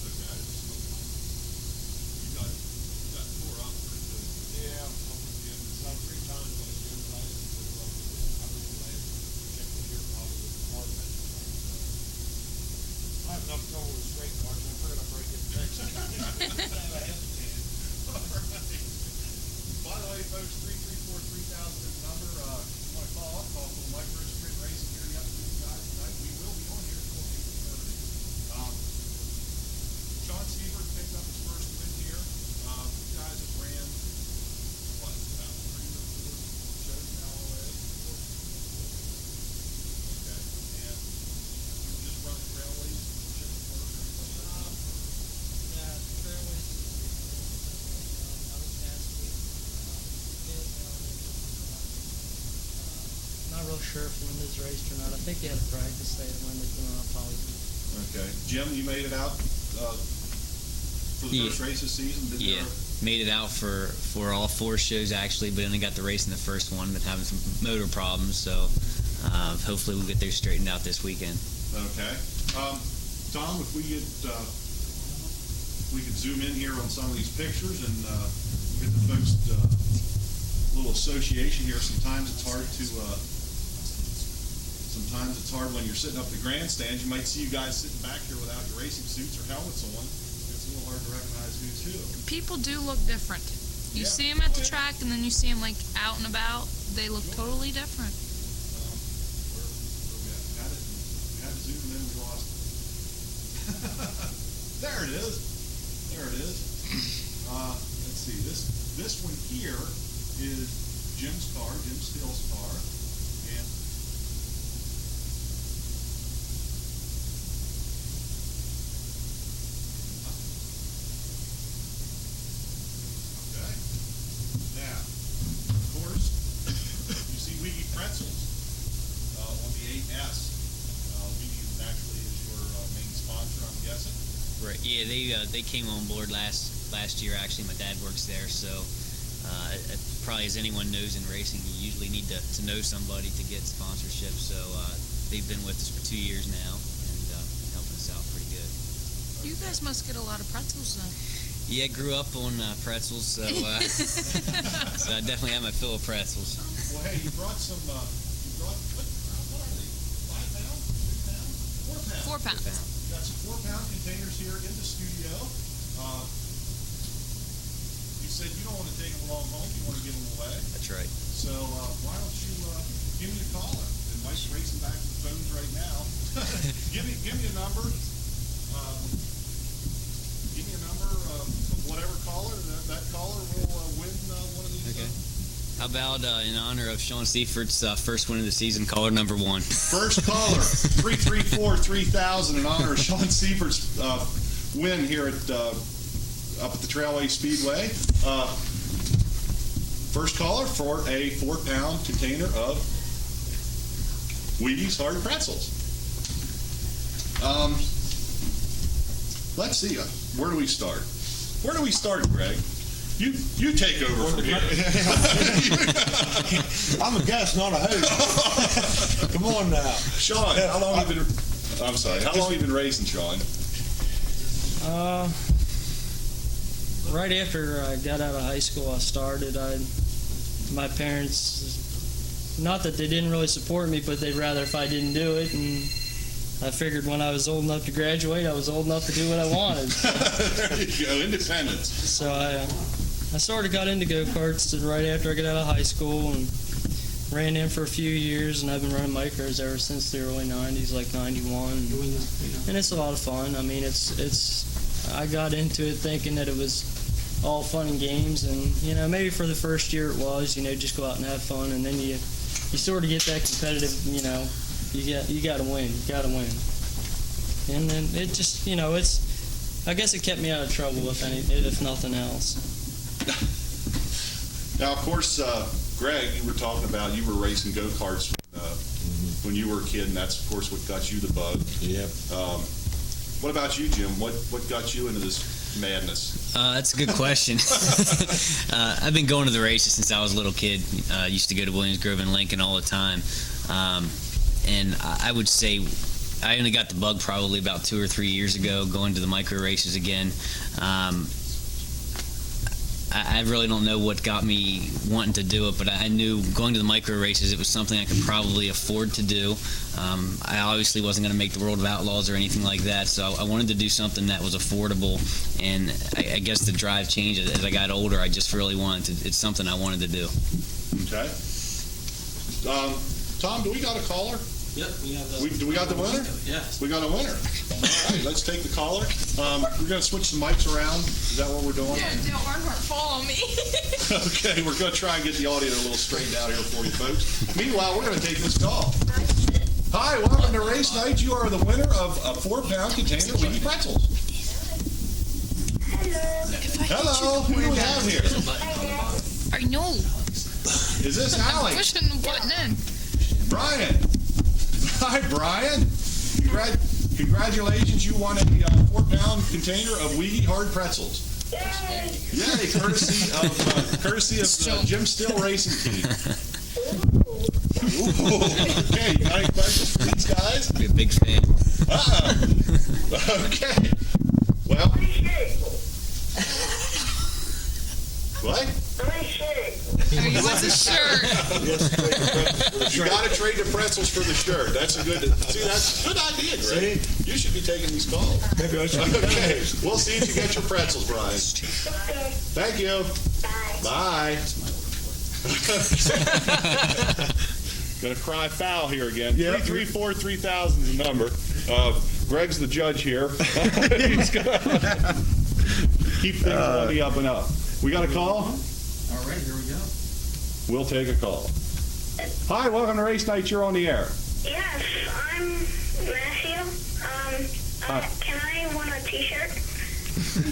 Okay. You got tore up pretty good. Yeah, about 3 times last year, but I didn't put it on. I really last check the year probably with the hard metal. I have enough trouble with straight cars, and I figured I'd break it next time. I hesitated. All right. By the way, folks, 334-3000 is the number. If you want to call up, call Mike Rich not real sure if Linda's raced or not. I think he had a practice day at Linda's, but I'm not positive. Okay. Jim, you made it out for the first race this season? Yeah. Made it out for all 4 shows actually, but only got the race in the first one, but having some motor problems, so hopefully we'll get those straightened out this weekend. Okay. Tom, if we could zoom in here on some of these pictures and get the folks a little association here. Sometimes it's hard when you're sitting up the grandstands. You might see you guys sitting back here without your racing suits or helmets on. It's a little hard to recognize who's who. People do look different. You see them at the track, and then you see them like out and about. They look totally different. We had to zoom in, we lost it. There it is. Let's see. This one here is Jim's car, Jim Steele's car, and okay. Now, of course, you see Wheatie Pretzels on the 8S. Wheatie naturally is your main sponsor, I'm guessing. Right. Yeah, they came on board last year. Actually, my dad works there, so probably as anyone knows in racing, you usually need to know somebody to get sponsorship. So they've been with us for 2 years now and helping us out pretty good. You guys must get a lot of pretzels then. Yeah, grew up on pretzels, so so I definitely have my fill of pretzels. Well, hey, you brought some. What are they? 5 pounds? 2 pounds? 4 pounds. 4 pounds. You got some 4-pound containers here in the studio. You said you don't want to take them along home. You want to give them away. That's right. So why don't you give me a caller? And Mike's racing back to the phones right now. give me a number. Give me a number of whatever caller. That caller will win one of these. Okay. How about in honor of Sean Seifert's first win of the season, caller number 1? First caller, 334-3000 in honor of Sean Seifert's win here at up at the Trailway Speedway. First caller for a 4-pound container of Wheaties Hard Pretzels. Let's see. Where do we start? Greg? You take over from here. I'm a guest, not a host. Come on now. Sean, how long have you been... I'm sorry. How long have you been racing, Sean? Right after I got out of high school, I started. My parents, not that they didn't really support me, but they'd rather if I didn't do it. And I figured when I was old enough to graduate, I was old enough to do what I wanted. There you go, independence. So I sort of got into go-karts right after I got out of high school and ran them for a few years, and I've been running micros ever since the early 90s, like 91. And it's a lot of fun. I mean, I got into it thinking that it was all fun and games, and, maybe for the first year it was, just go out and have fun, and then you sort of get that competitive, you got to win. And then it just, I guess it kept me out of trouble, if nothing else. Now, of course, Greg, you were talking about you were racing go-karts when you were a kid, and that's, of course, what got you the bug. Yep. What about you, Jim? What got you into this madness? That's a good question. I've been going to the races since I was a little kid. Used to go to Williams Grove and Lincoln all the time. And I would say I only got the bug probably about 2 or 3 years ago, going to the micro races again. I really don't know what got me wanting to do it, but I knew going to the micro races, it was something I could probably afford to do. I obviously wasn't going to make the World of Outlaws or anything like that, so I wanted to do something that was affordable, and I guess the drive changed as I got older. I just really wanted to, it's something I wanted to do. Okay. Tom, do we got a caller? Yep, we have do we got the winner? Yes. We got a winner. All right, let's take the caller. We're going to switch the mics around. Is that what we're doing? Yeah, don't Earnhardt fall on me. Okay, we're going to try and get the audio a little straightened out here for you folks. Meanwhile, we're going to take this call. Hi, welcome to Race Night. You are the winner of a 4-pound container of Wheatie Pretzels. Hello. Who do we have here? I know. Is this Allie? I'm pushing the button in. Brian. Hi, Brian. Congratulations, you won a 4-pound container of Wheatie hard pretzels. Yay, courtesy of Jim Still Racing Team. Ooh, okay, you got any questions for these guys? Be a big fan. Okay. Well. What? He wants a shirt. You got to trade the pretzels for the shirt. That's a good. See, that's a good idea, Greg. You should be taking these calls. Maybe I should. Okay, we'll see if you get your pretzels, Brian. Thank you. Bye. Gonna cry foul here again. 334-3000 is the number. Greg's the judge here. He's gonna keep things on the up and up. We got a call? All right, here we go. We'll take a call. Hi, welcome to Race Night. You're on the air. Yes, I'm Matthew. Can I win a t-shirt?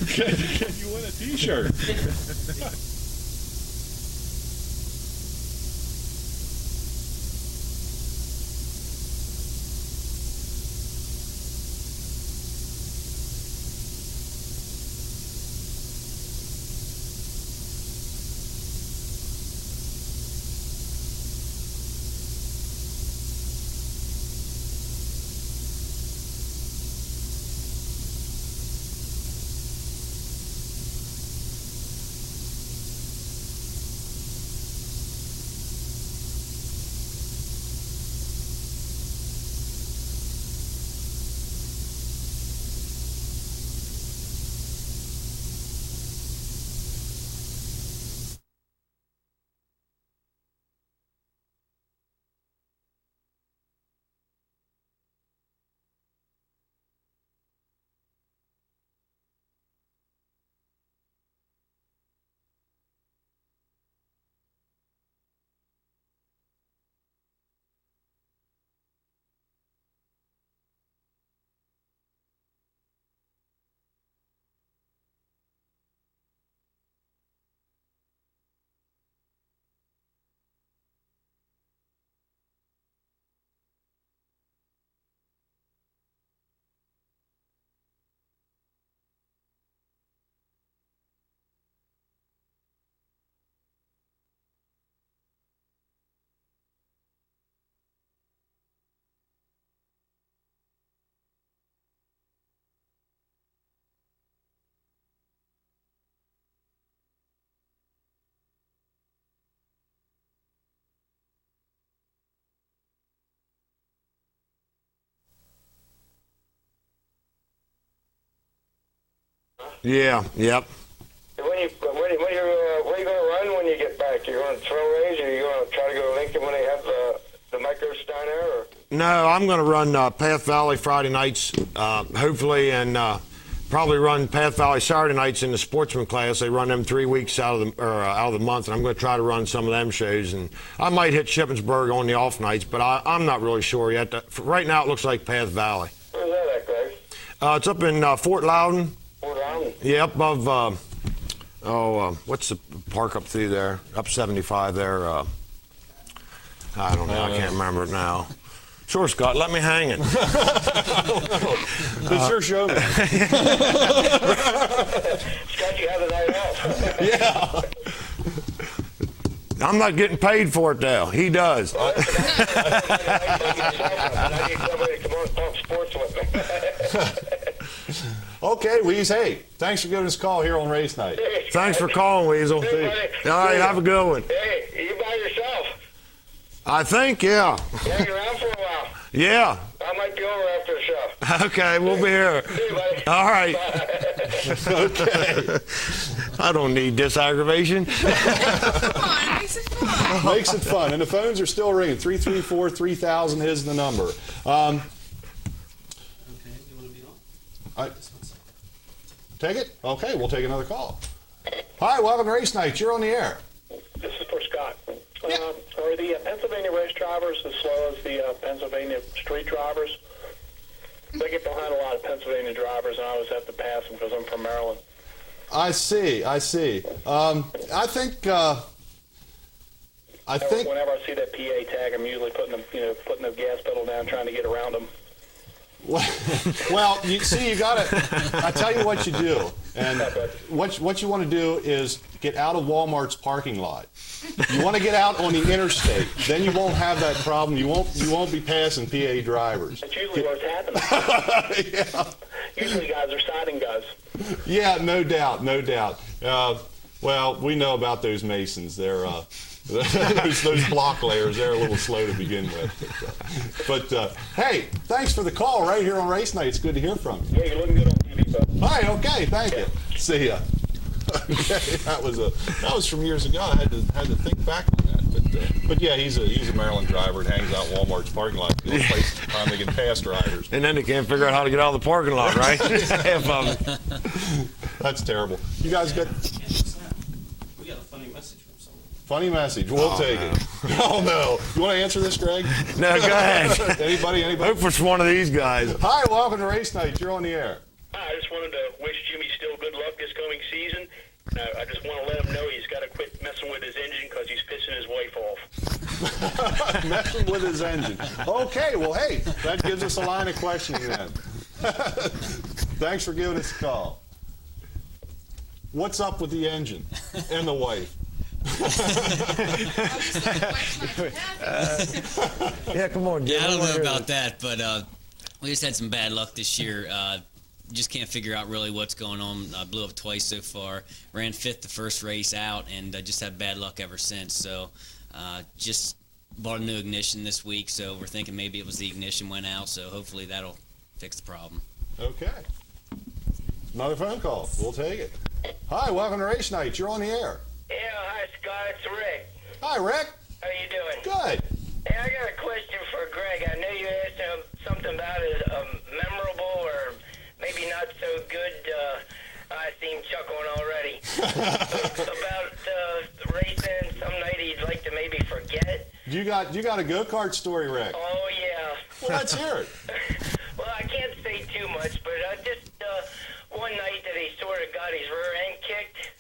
Can you win a t-shirt? Yeah, yep. Where are you going to run when you get back? You're going to throw range, or you're going to try to go to Lincoln when they have the Micro Stein there? Or? No, I'm going to run Path Valley Friday nights, hopefully, and probably run Path Valley Saturday nights in the sportsman class. They run them 3 weeks out of the month, and I'm going to try to run some of them shows. And I might hit Shippensburg on the off nights, but I'm not really sure yet. Right now, it looks like Path Valley. Where's that at, Greg? It's up in Fort Loudon. Fort Loudon? Yeah, up above, what's the park up through there? Up 75 there. I don't know. I can't remember it now. Sure, Scott, let me hang it. It's your show. Scott, you have the night off. Yeah. I'm not getting paid for it, though. He does. I need somebody to come on and talk sports with me. Okay, Weeze, hey, thanks for giving us a call here on Race Night. Thanks for calling, Weasel. Hey, All right, have a good one. Hey, you by yourself? I think, yeah. Hang around for a while. Yeah. I might be over after the show. Okay, we'll be here. See you, buddy. All right. Okay. I don't need this aggravation. Come on, it makes it fun. Makes it fun. And the phones are still ringing. 334-3000 is the number. Take it? Okay, we'll take another call. Hi, welcome to Race Night. You're on the air. This is for Scott. Are the Pennsylvania race drivers as slow as the Pennsylvania street drivers? They get behind a lot of Pennsylvania drivers, and I always have to pass them because I'm from Maryland. I see. I I think whenever I see that PA tag, I'm usually putting the gas pedal down, trying to get around them. Well, you see, you got to. I tell you what you do, and what you want to do is get out of Walmart's parking lot. You want to get out on the interstate. Then you won't have that problem. You won't be passing PA drivers. That's usually what's happening. Yeah. Usually, guys are siding guys. Yeah, no doubt, no doubt. Well, we know about those Masons. They're those block layers. They're a little slow to begin with. But hey, thanks for the call right here on Race Night. It's good to hear from you. Yeah, you're looking good on TV, bud. All right, okay, thank you. See ya. Okay, that was from years ago. I had to think back on that. But yeah, he's a Maryland driver and hangs out in Walmart's parking lot. The only place time they can pass drivers. And then they can't figure out how to get out of the parking lot, right? Half of them. That's terrible. You guys got. We got a funny message from someone. Funny message. We'll take it. Oh no. You want to answer this, Greg? No, go ahead. Anybody? Hope for one of these guys. Hi, welcome to Race Night. You're on the air. I just wanted to wish Jimmy Still good luck this coming season. I just want to let him know he's got to quit messing with his engine because he's pissing his wife off. Messing with his engine. Okay, well, hey, that gives us a line of questioning then. Thanks for giving us a call. What's up with the engine and the wife? Yeah, come on, Jim. Yeah, I don't know about that, but we just had some bad luck this year. Just can't figure out really what's going on. I blew up twice so far. Ran fifth the first race out, and just had bad luck ever since. So just bought a new ignition this week, so we're thinking maybe it was the ignition went out, so hopefully that'll fix the problem. Okay. Another phone call. We'll take it. Hi, welcome to Race Night. You're on the air. Yeah, hi, Scott. It's Rick. Hi, Rick. How you doing? Good. Hey, I got a question for Greg. I know you asked him something about his memorable or maybe not so good. I see him chuckling already. About racing, some night he'd like to maybe forget. You got a go-kart story, Rick. Oh, yeah. Well, let's hear it. Well, I can't say too much, but just one night that he sort of got his rear end kicked.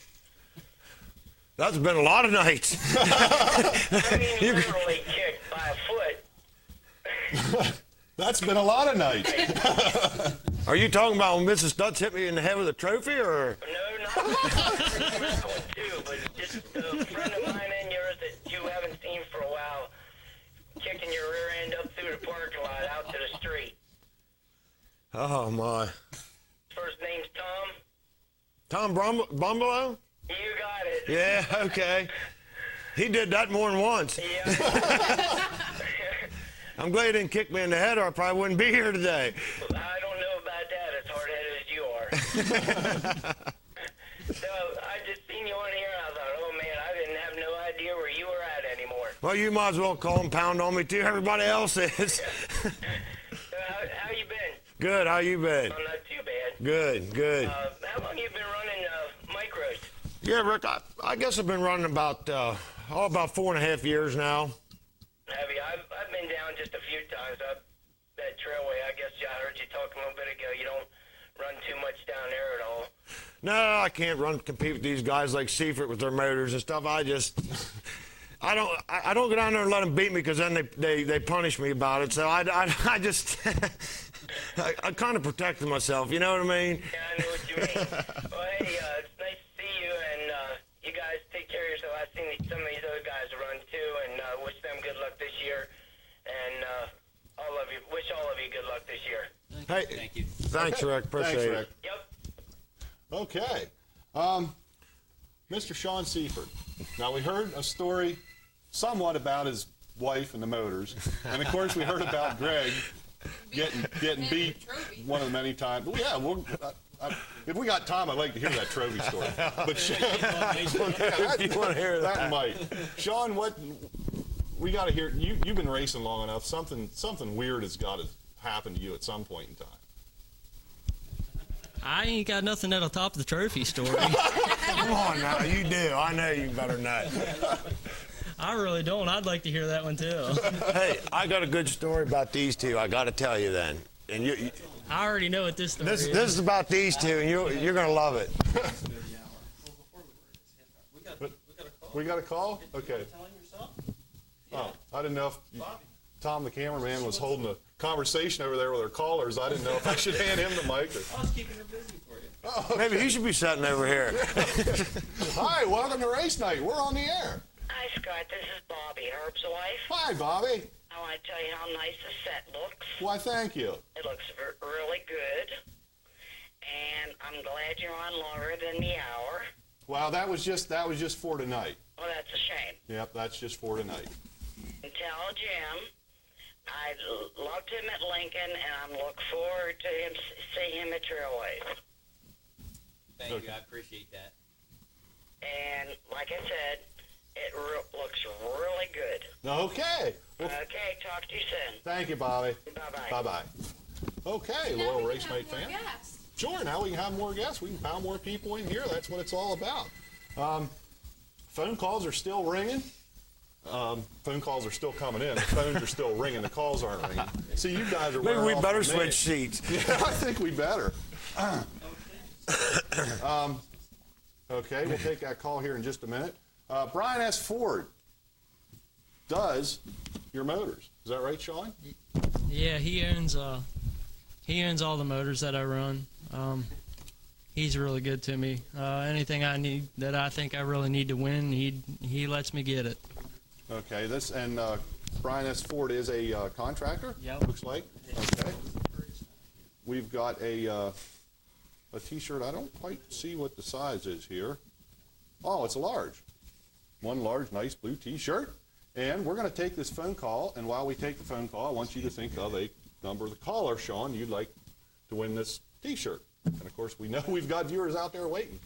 That's been a lot of nights. I mean, literally kicked by a foot. That's been a lot of nights. Are you talking about when Mrs. Stutz hit me in the head with a trophy, or? No, not that one too, but just a friend of mine and yours that you haven't seen for a while, kicking your rear end up through the parking lot out to the street. Oh my. First name's Tom. Tom Bumbalo? You got it. Yeah, okay. He did that more than once. Yeah. I'm glad he didn't kick me in the head, or I probably wouldn't be here today. I don't know about that, as hard-headed as you are. So I just seen you on here, and I thought, oh man, I didn't have no idea where you were at anymore. Well, you might as well call and pound on me too. Everybody else is. So how you been? Good. How you been? Oh, not too bad. Good. Good. How long you been running micros? Yeah, Rick. I guess I've been running about 4.5 years now. Have you? I've been down just a few times. That trailway, I guess I heard you talk a little bit ago. You don't run too much down there at all. No, I can't compete with these guys like Seifert with their motors and stuff. I don't go down there and let them beat me, because then they punish me about it. So I just I kind of protected myself. You know what I mean? Yeah, I know what you mean. Well, hey, it's nice to see you, and you guys take care of yourself. I've seen some of these other guys run too, and wish them good luck this year. And wish all of you good luck this year. Hey, thank you. Thanks, Rick. Appreciate Thanks, it. Rick. Yep. Okay. Mr. Sean Seifert. Now, we heard a story somewhat about his wife and the motors. And, of course, we heard about Greg getting beat one of the many times. Well, yeah, if we got time, I'd like to hear that trophy story. But if you want to hear that, might. Sean, what we got to hear? You've been racing long enough. Something weird has got to happen to you at some point in time. I ain't got nothing that'll top the trophy story. Come on now, you do. I know you better not. I really don't. I'd like to hear that one too. Hey, I got a good story about these two. I got to tell you then. And you I already know what this story is. This is about these two, and you're gonna love it. We got a call? Okay. Oh, I didn't know if Tom, the cameraman, was holding a conversation over there with our callers. I didn't know if I should hand him the mic. Or... I was keeping her busy for you. Oh, okay. Maybe he should be sitting over here. Hi, welcome to Race Night. We're on the air. Hi, Scott. This is Bobby, Herb's wife. Hi, Bobby. I want to tell you how nice the set looks. Why, thank you. It looks really good. And I'm glad you're on longer than the hour. Well, that was just for tonight. Well, that's a shame. Yep, that's just for tonight. And tell Jim I loved him at Lincoln, and I'm looking forward to him see him at Trailways. Thank you. I appreciate that. And like I said, it looks really good. Okay. Well, Okay, talk to you soon. thank you, Bobby. Bye-bye. Bye-bye. Okay, Now loyal we can Race have Night more fan. guests. Sure, now we can have more guests. We can pound more people in here. That's what it's all about. Phone calls are still ringing. Phone calls are still coming in. The phones are still ringing. The calls aren't ringing. See, you guys are Maybe wearing we off better on me. switch seats. Yeah, I think we better. Okay, we'll take that call here in just a minute. Brian S. Ford does your motors. Is that right, Sean? Yeah, he owns all the motors that I run. He's really good to me. Anything I need that I think I really need to win, he lets me get it. Okay, Brian S. Ford is a contractor. Yep. Looks like. Okay. We've got a T-shirt. I don't quite see what the size is here. Oh, it's a large. One large, nice blue T-shirt. And we're going to take this phone call. And while we take the phone call, I want you to think of a number of the caller, Sean, you'd like to win this T-shirt. And of course, we know we've got viewers out there waiting.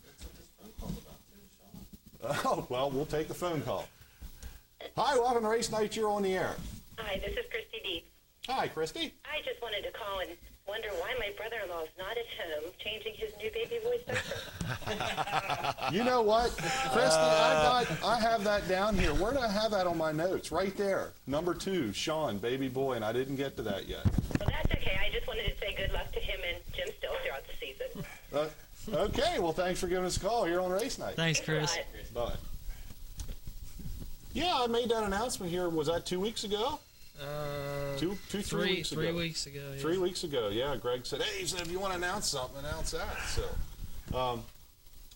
Oh, well, we'll take the phone call. Hi, welcome to Race Night. You're on the air. Hi, this is Christy Deep. Hi, Christy. I just wanted to call and wonder why my brother-in-law is not at home changing his new baby boy's diaper. You know what, Christy, I have that down here. Where did I have that on my notes? Right there. Number 2, Sean, baby boy, and I didn't get to that yet. Well, that's okay. I just wanted to say good luck to him and Jim Still throughout the season. Okay, well, thanks for giving us a call here on Race Night. Thanks, Chris. Bye. Yeah, I made that announcement here. Was that 2 weeks ago? Three weeks ago. 3 weeks ago. Yeah. 3 weeks ago, yeah. Greg said, hey, he said, if you want to announce something, announce that. So,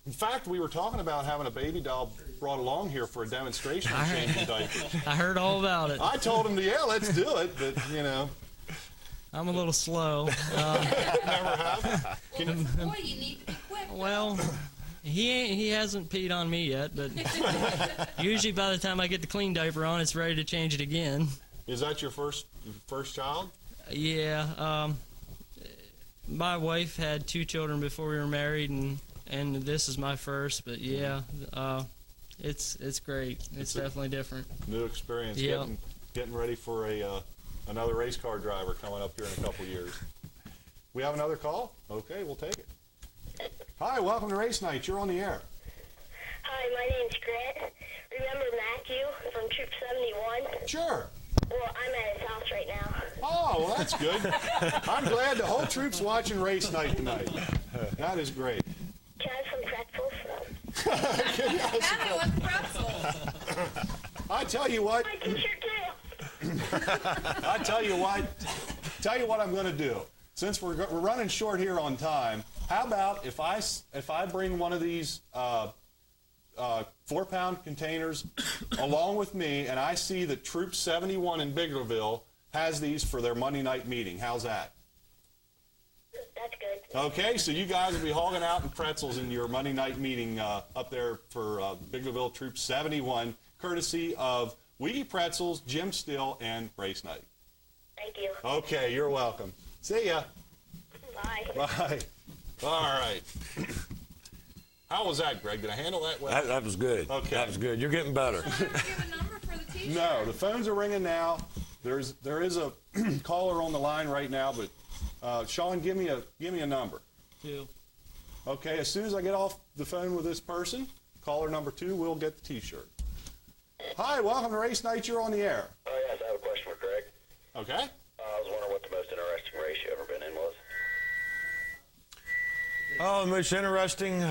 in fact, we were talking about having a baby doll brought along here for a demonstration of changing diapers. I heard all about it. I told him, yeah, let's do it, but, you know. I'm a little slow. Never have. Boy, you need to be quick. Well, he hasn't peed on me yet, but usually by the time I get the clean diaper on, it's ready to change it again. Is that your first child? Yeah. My wife had 2 children before we were married, and this is my first. But yeah, it's great. It's definitely different. New experience. Yeah. Getting ready for another race car driver coming up here in a couple years. We have another call? Okay, we'll take it. Hi, welcome to Race Night. You're on the air. Hi, my name's Grant. Remember Matthew from Troop 71? Sure. Well, I'm at his house right now. Oh, well, that's good. I'm glad the whole troop's watching Race Night tonight. That is great. Can I have some pretzels? Now they want pretzels. I tell you what. My t-shirt too. I tell you what I'm going to do. Since we're running short here on time, how about if I bring one of these 4-pound containers along with me, and I see that Troop 71 in Biggerville has these for their Monday night meeting. How's that? That's good. Okay, so you guys will be hogging out in pretzels in your Monday night meeting up there for Biggerville Troop 71, courtesy of Weedy Pretzels, Jim Still, and Race Night. Thank you. Okay, you're welcome. See ya. Bye. Bye. All right. How was that, Greg? Did I handle that well? That was good. Okay. That was good. You're getting better. Give a number for the t-shirt. No, the phones are ringing now. There is a caller on the line right now, but Sean, give me a number. 2. Okay, as soon as I get off the phone with this person, caller number 2 will get the T-shirt. Hi, welcome to Race Night. You're on the air. Oh, yes, I have a question for Greg. Okay. I was wondering what the most interesting race you ever been in was. Oh, the most interesting.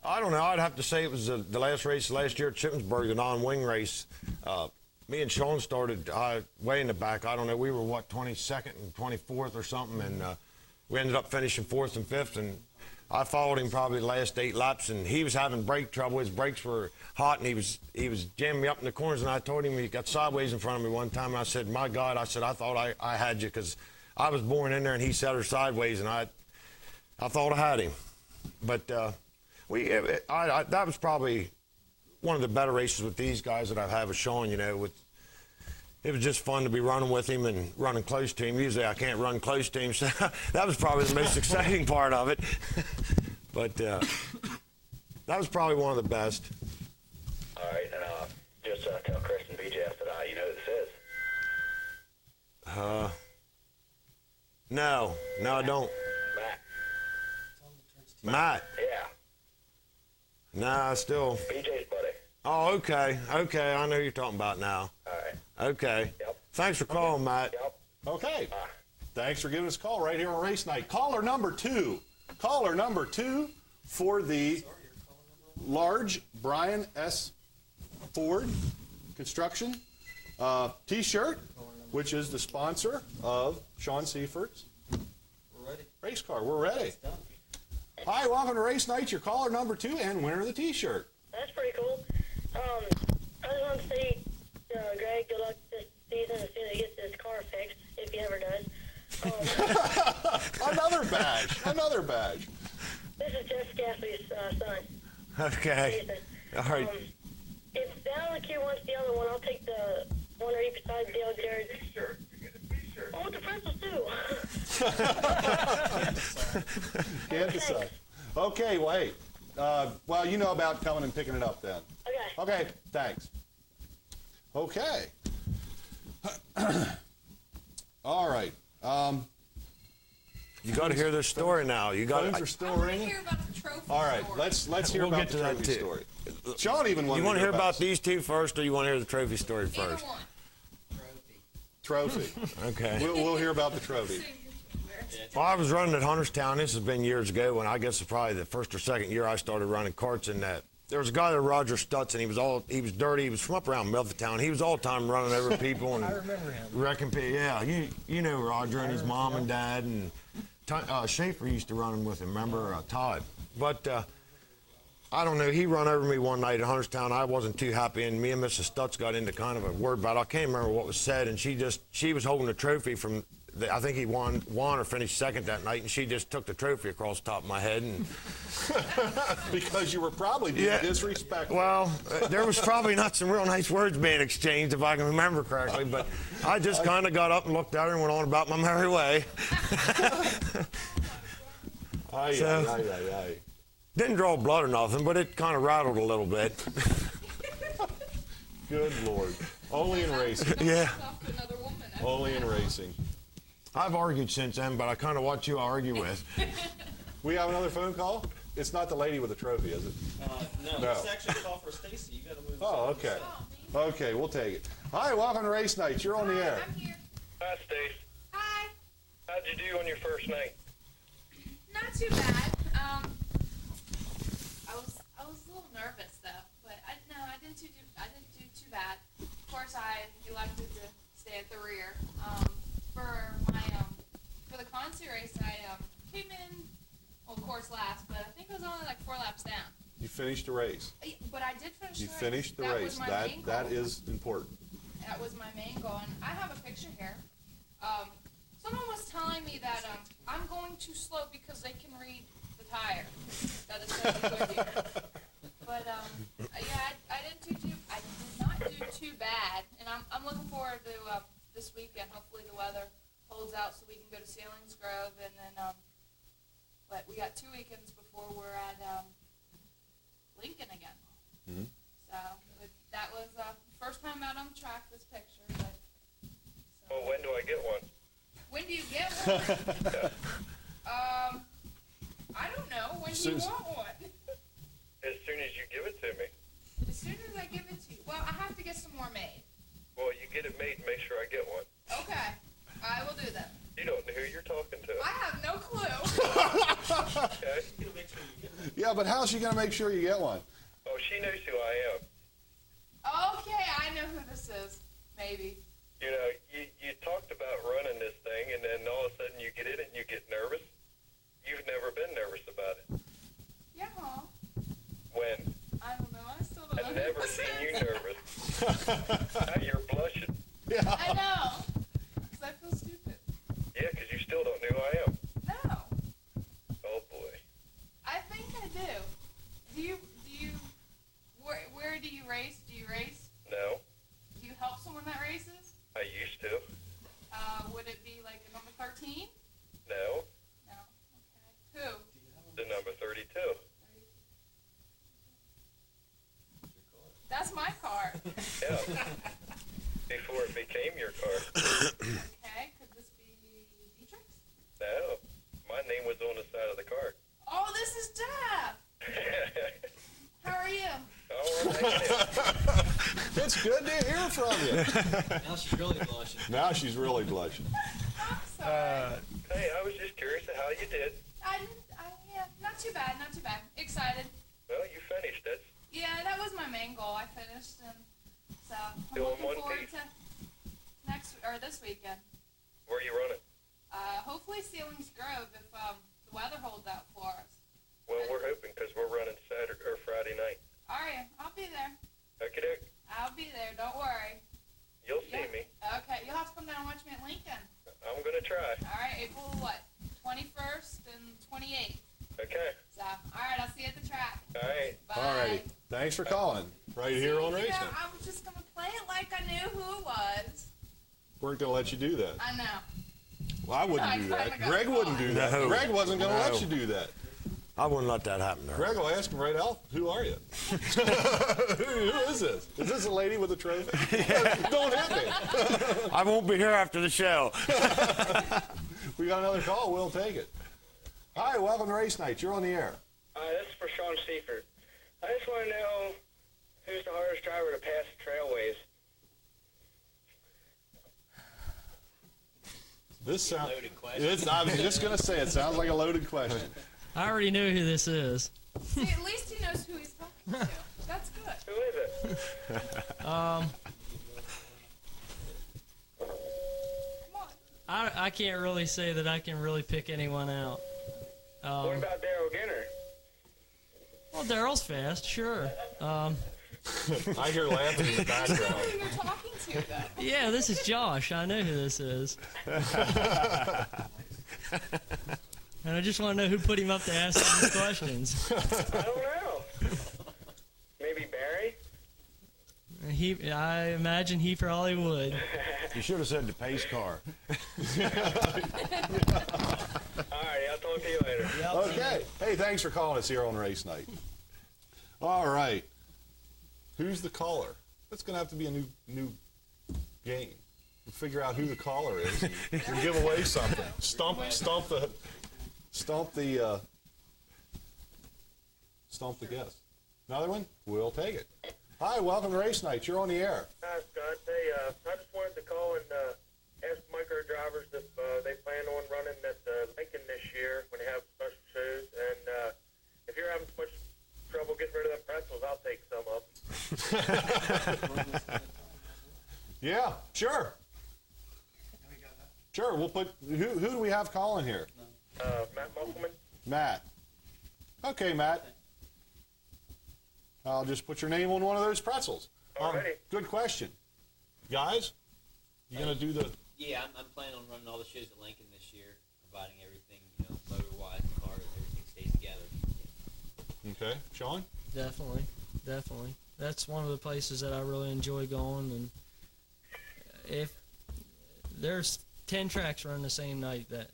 I don't know. I'd have to say it was the last race last year at Shippensburg, the non-wing race. Me and Sean started way in the back. I don't know. We were, 22nd and 24th or something, and we ended up finishing 4th and 5th, and I followed him probably the last 8 laps, and he was having brake trouble. His brakes were hot, and he was jamming me up in the corners, and I told him he got sideways in front of me one time, and I said, my God, I thought I had you, because I was born in there, and he set her sideways, and I thought I had him. But that was probably one of the better races with these guys that I've had with Sean, it was just fun to be running with him and running close to him. Usually I can't run close to him, so that was probably the most exciting part of it. But that was probably one of the best. All right, and just tell Chris and BJ I said, you know who this is. No, I don't. Matt. Yeah. Nah, still. BJ's buddy. Oh, okay. I know who you're talking about now. All right. Okay. Yep. Thanks for calling, Matt. Yep. Okay. Thanks for giving us a call right here on Race Night. Caller number 2 for the large Brian S. Ford Construction T-shirt, which is the sponsor of Sean Seifert's race car. We're ready. Hi, welcome to Race Night. Your caller number 2 and winner of the T-shirt. That's pretty cool. I just want to say, Greg, good luck this season as soon as he gets his car fixed, if he ever does. Another badge. This is Jeff Gaffley's son. Okay. Jason. All right. If the kid wants the other one, I'll take the one right beside Dale Jarrett's. I want the pretzels too. Can't decide. Okay, wait. Well, you know about coming and picking it up then. Okay, thanks. Okay. All right. You got to hear this story now. Phones are still ringing. All right, let's hear We'll about get to the that trophy too. story. Sean even wanted You want to hear about it. these two first, or you want to hear the trophy story first? Trophy. Okay. We'll hear about the trophy. Well, I was running at Hunterstown. This has been years ago, when I guess it's probably the first or second year I started running karts. And there was a guy there, Roger Stutz, and he was dirty. He was from up around Middletown. He was all the time running over people and I remember him. wrecking people. Yeah, you know Roger and his mom and dad, and Schaefer used to run him with him. Remember Todd? But I don't know. He run over me one night at Hunterstown. I wasn't too happy, and me and Mrs. Stutz got into kind of a word battle. I can't remember what was said, and she was holding the trophy from. I think he won or finished second that night, and she just took the trophy across the top of my head. And because you were probably being disrespectful. Well, there was probably not some real nice words being exchanged, if I can remember correctly, but I just kind of got up and looked at her and went on about my merry way. Didn't draw blood or nothing, but it kind of rattled a little bit. Good Lord. Only in racing. Yeah. Only in racing. I've argued since then, but I kind of watch you argue with. We have another phone call? It's not the lady with the trophy, is it? No. It's actually a call for Stacy. You got to move. Oh, okay. Okay, we'll take it. Hi, welcome to Race Night. You're on the air. I'm here. Hi, Stace. Hi. How'd you do on your first night? Not too bad. I was a little nervous though, but I didn't do too bad. Of course, I elected to stay at the rear. For the concert race, I came in, of course, last, but I think it was only like 4 laps down. You finished the race. But I did finish the race. You finished the That race. was my main That goal. is important. That was my main goal, and I have a picture here. Someone was telling me that I'm going too slow because they can read the tire that it says Goodyear. But yeah, I did not do too bad, and I'm looking forward to this weekend. Hopefully the weather holds out so we can go to Sailings Grove, and then but we got 2 weekends before we're at Lincoln again. Mm-hmm. So that was first time out on the track. This picture, but Well, when do I get one? when do you get one? I don't know. When do you want one? As soon as you give it to me. As soon as I give it to you. Well, I have to get some more made. Well, you get it made and make sure I get one. Okay, I will do that. You don't know who you're talking to. I have no clue. Okay? Yeah, Yeah, but how's she going to make sure you get one? Oh, she knows who I am. Okay, I know who this is. Maybe. You know, you talked about running this thing, and then all of a sudden you get in it and you get nervous. You've never been nervous about it. Yeah. When? I don't know. I still don't know. I've never seen you nervous. Now you're blushing. Yeah. I know. Because I feel stupid. Yeah, because you still don't know who I am. No. Oh, boy. I think I do. Do you, where do you race? Do you race? No, Do you help someone that races? I used to. Would it be like a number 13? No, No. Okay. Who? the number 32. That's my car. Yeah. Before it became your car. Okay. Could this be Dietrich's? No, my name was on the side of the car. Oh, this is Jeff. How are you? It's good to hear from you. Now she's really blushing. Now she's really blushing. Hey, I was just curious how you did. Yeah, not too bad, not too bad. Excited. Well, you finished it. Yeah, that was my main goal. I finished, and so I'm Still in looking one forward piece. to this weekend. Where are you running? Hopefully Ceilings Grove if the weather holds out for us. Well, we're hoping because we're running Saturday or Friday night. All right, I'll be there. Okay, doke. I'll be there. Don't worry. You'll see me. Okay, you'll have to come down and watch me at Lincoln. I'm gonna try. All right, April what? 21st and 28th. Okay. So, all right, I'll see you at the track. All right. Bye. All right. Thanks for calling. Right here on You Racing. know, I was just gonna play it like I knew who it was. We're going to let you do that. I know. Well, I wouldn't do that. Greg wouldn't do that. No. Greg wasn't going to let No. you do that. I wouldn't let that happen to her. Greg will ask him right out, who are you? who is this? Is this a lady with a trophy? Don't hit me. I won't be here after the show. We got another call. We'll take it. Hi, welcome to Race Night. You're on the air. This is for Sean Seifert. I just want to know who's the hardest driver to pass the trailways. This sounds. Loaded question. I was just going to say, it sounds like a loaded question. I already know who this is. See, at least he knows who he's talking to. That's good. Who is it? I can't really say that I can really pick anyone out. What about Daryl Ginner? Well, Daryl's fast, sure. I hear laughing in the background. Who you're talking to, though. Yeah, this is Josh. I know who this is. And I just want to know who put him up to ask him these questions. I don't know. Maybe Barry? I imagine he probably would. You should have said the pace car. All right, I'll talk to you later. Okay. Hey, thanks for calling us here on Race Night. All right. Who's the caller? That's going to have to be a new game. We'll figure out who the caller is and give away something. Stump the guest. Another one? We'll take it. Hi, welcome to Race Night. You're on the air. Hi, Scott. Hey, I just wanted to call and ask micro drivers if they plan on running at Lincoln this year when they have special shows. And if you're having so much trouble getting rid of them pretzels, I'll take some of them. Yeah, sure. Sure, we'll put, who do we have calling here? Matt Musselman. Matt. Okay, Matt. I'll just put your name on one of those pretzels. Good question. Guys, you going to do the... Yeah, I'm planning on running all the shows at Lincoln this year, providing everything, motor-wise, car, everything stays together. Okay. Sean? Definitely. That's one of the places that I really enjoy going. And if there's 10 tracks running the same night, that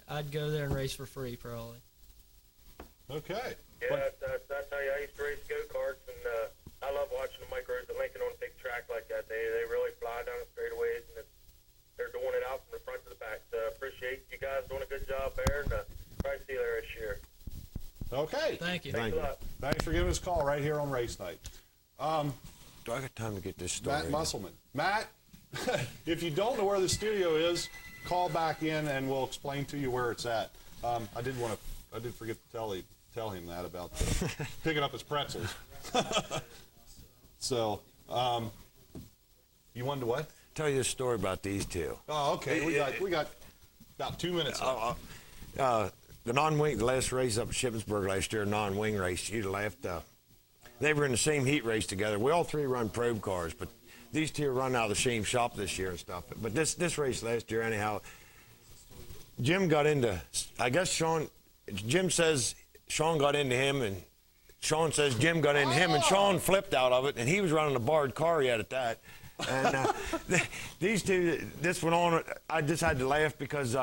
I'd go there and race for free, probably. Okay. Yeah, I tell you, I used to race go-karts, and I love watching the micros at Lincoln on a big track like that. They really fly down the straightaways, and they're doing it out from the front to the back. So I appreciate you guys doing a good job there, and probably see you there this year. Okay. Thank you. Thanks a lot. Thanks for giving us a call right here on Race Night. Do I got time to get this started? Matt Musselman. Matt, if you don't know where the studio is, call back in and we'll explain to you where it's at. I did forget to tell him that about picking up his pretzels. So, you wanted to what? Tell you a story about these two. Oh, okay. We got about 2 minutes left. The non-wing, the last race up at Shippensburg last year, non-wing race, you'd have laughed. They were in the same heat race together. We all three run probe cars, but these two run out of the same shop this year and stuff. But this race last year, anyhow, Jim got into, I guess Jim says Sean got into him, and Sean says Jim got into him, and Sean flipped out of it, and he was running a barred car yet at that. And these two, this went on. I just had to laugh because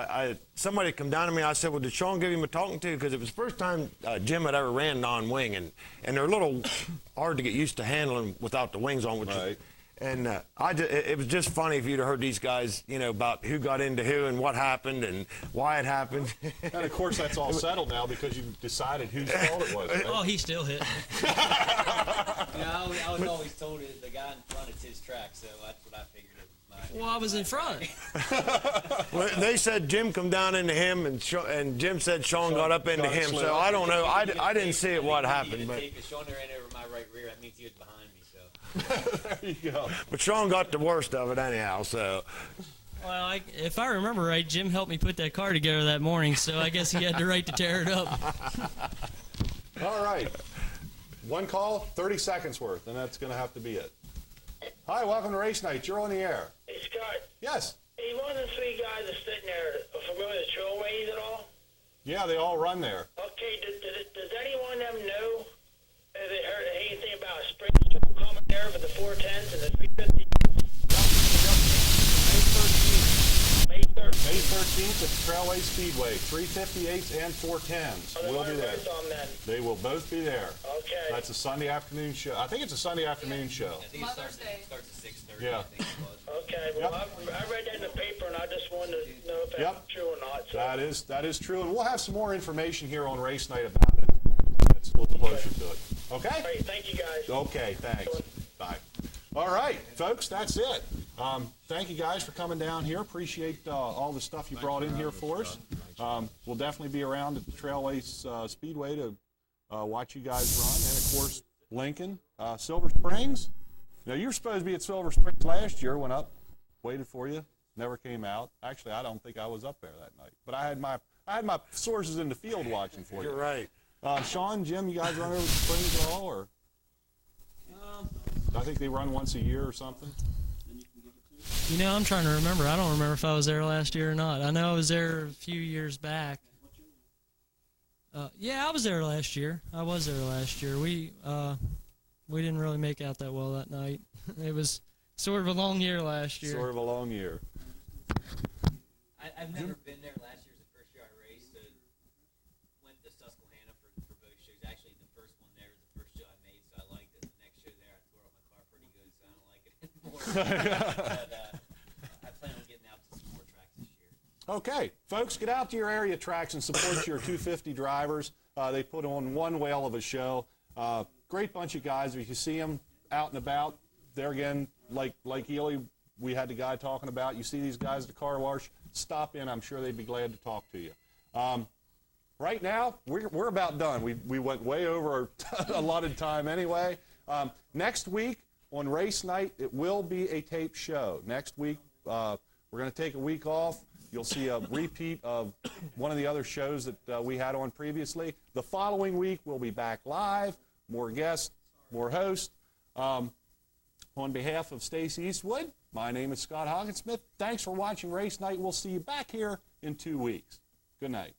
somebody come down to me. I said, well, did Sean give him a talking to? Because it was the first time Jim had ever ran non-wing, and they're a little hard to get used to handling without the wings on. It was just funny if you'd have heard these guys, about who got into who and what happened and why it happened. And of course, that's all settled now because you've decided whose fault it was. Right? Oh, he still hit. I was always told the guy in front is his track, so that's what I figured it was mine. Well, I was in front. Well, they said Jim come down into him, and Jim said Sean got up into him. So I don't know. I didn't see it what happened, but Sean ran over my right rear. That means he was behind me. So there you go. But Sean got the worst of it anyhow. So. Well, if I remember right, Jim helped me put that car together that morning, so I guess he had the right to tear it up. All right. One call, 30 seconds worth, and that's going to have to be it. Hi, welcome to Race Night. You're on the air. Hey, Scott. Yes. Hey, one of the three guys that's sitting there familiar with Trailways at all? Yeah, they all run there. Okay, does anyone of them know if they heard anything about a spring school coming there for the 410s and the 350s? May 13th at Trailway Speedway, 358s and 410s will be there. They will both be there. Okay. That's a Sunday afternoon show. I think it's a Sunday afternoon show. I think it starts at 6:30. Yeah. I think it was. Okay, well, I read that in the paper, and I just wanted to know if that's true or not. So. That is true, and we'll have some more information here on Race Night about it. It's a little closer to it. Okay? All right, thank you, guys. Okay, thanks. Bye. All right, folks, that's it. Thank you guys for coming down here. Appreciate all the stuff you brought in here for us. We'll definitely be around at the Trailways Speedway to watch you guys run. And, of course, Lincoln, Silver Springs. Now, you were supposed to be at Silver Springs last year. Went up, waited for you, never came out. Actually, I don't think I was up there that night. But I had my sources in the field watching for you. You're right. Sean, Jim, you guys run over the Springs at all? Or? I think they run once a year or something. I'm trying to remember. I don't remember if I was there last year or not. I know I was there a few years back. Yeah, I was there last year. We didn't really make out that well that night. It was sort of a long year last year. Sort of a long year. I've never been there. Last year was the first year I raced. Went to Susquehanna for both shows. Actually, the first one there was the first show I made, so I liked it. The next show there, I tore up my car pretty good, so I don't like it anymore. But I plan on getting out to some more tracks this year. Okay, folks, get out to your area tracks and support your 250 drivers. They put on one whale of a show. Great bunch of guys. If you see them out and about, there again, like Ely, we had the guy talking about. You see these guys at the car wash, stop in. I'm sure they'd be glad to talk to you. Right now, we're about done. We went way over our allotted time anyway. Next week on Race Night, it will be a tape show. Next week, we're going to take a week off. You'll see a repeat of one of the other shows that we had on previously. The following week, we'll be back live, more guests, more hosts. On behalf of Stacy Eastwood, my name is Scott Hoggensmith. Thanks for watching Race Night. We'll see you back here in 2 weeks. Good night.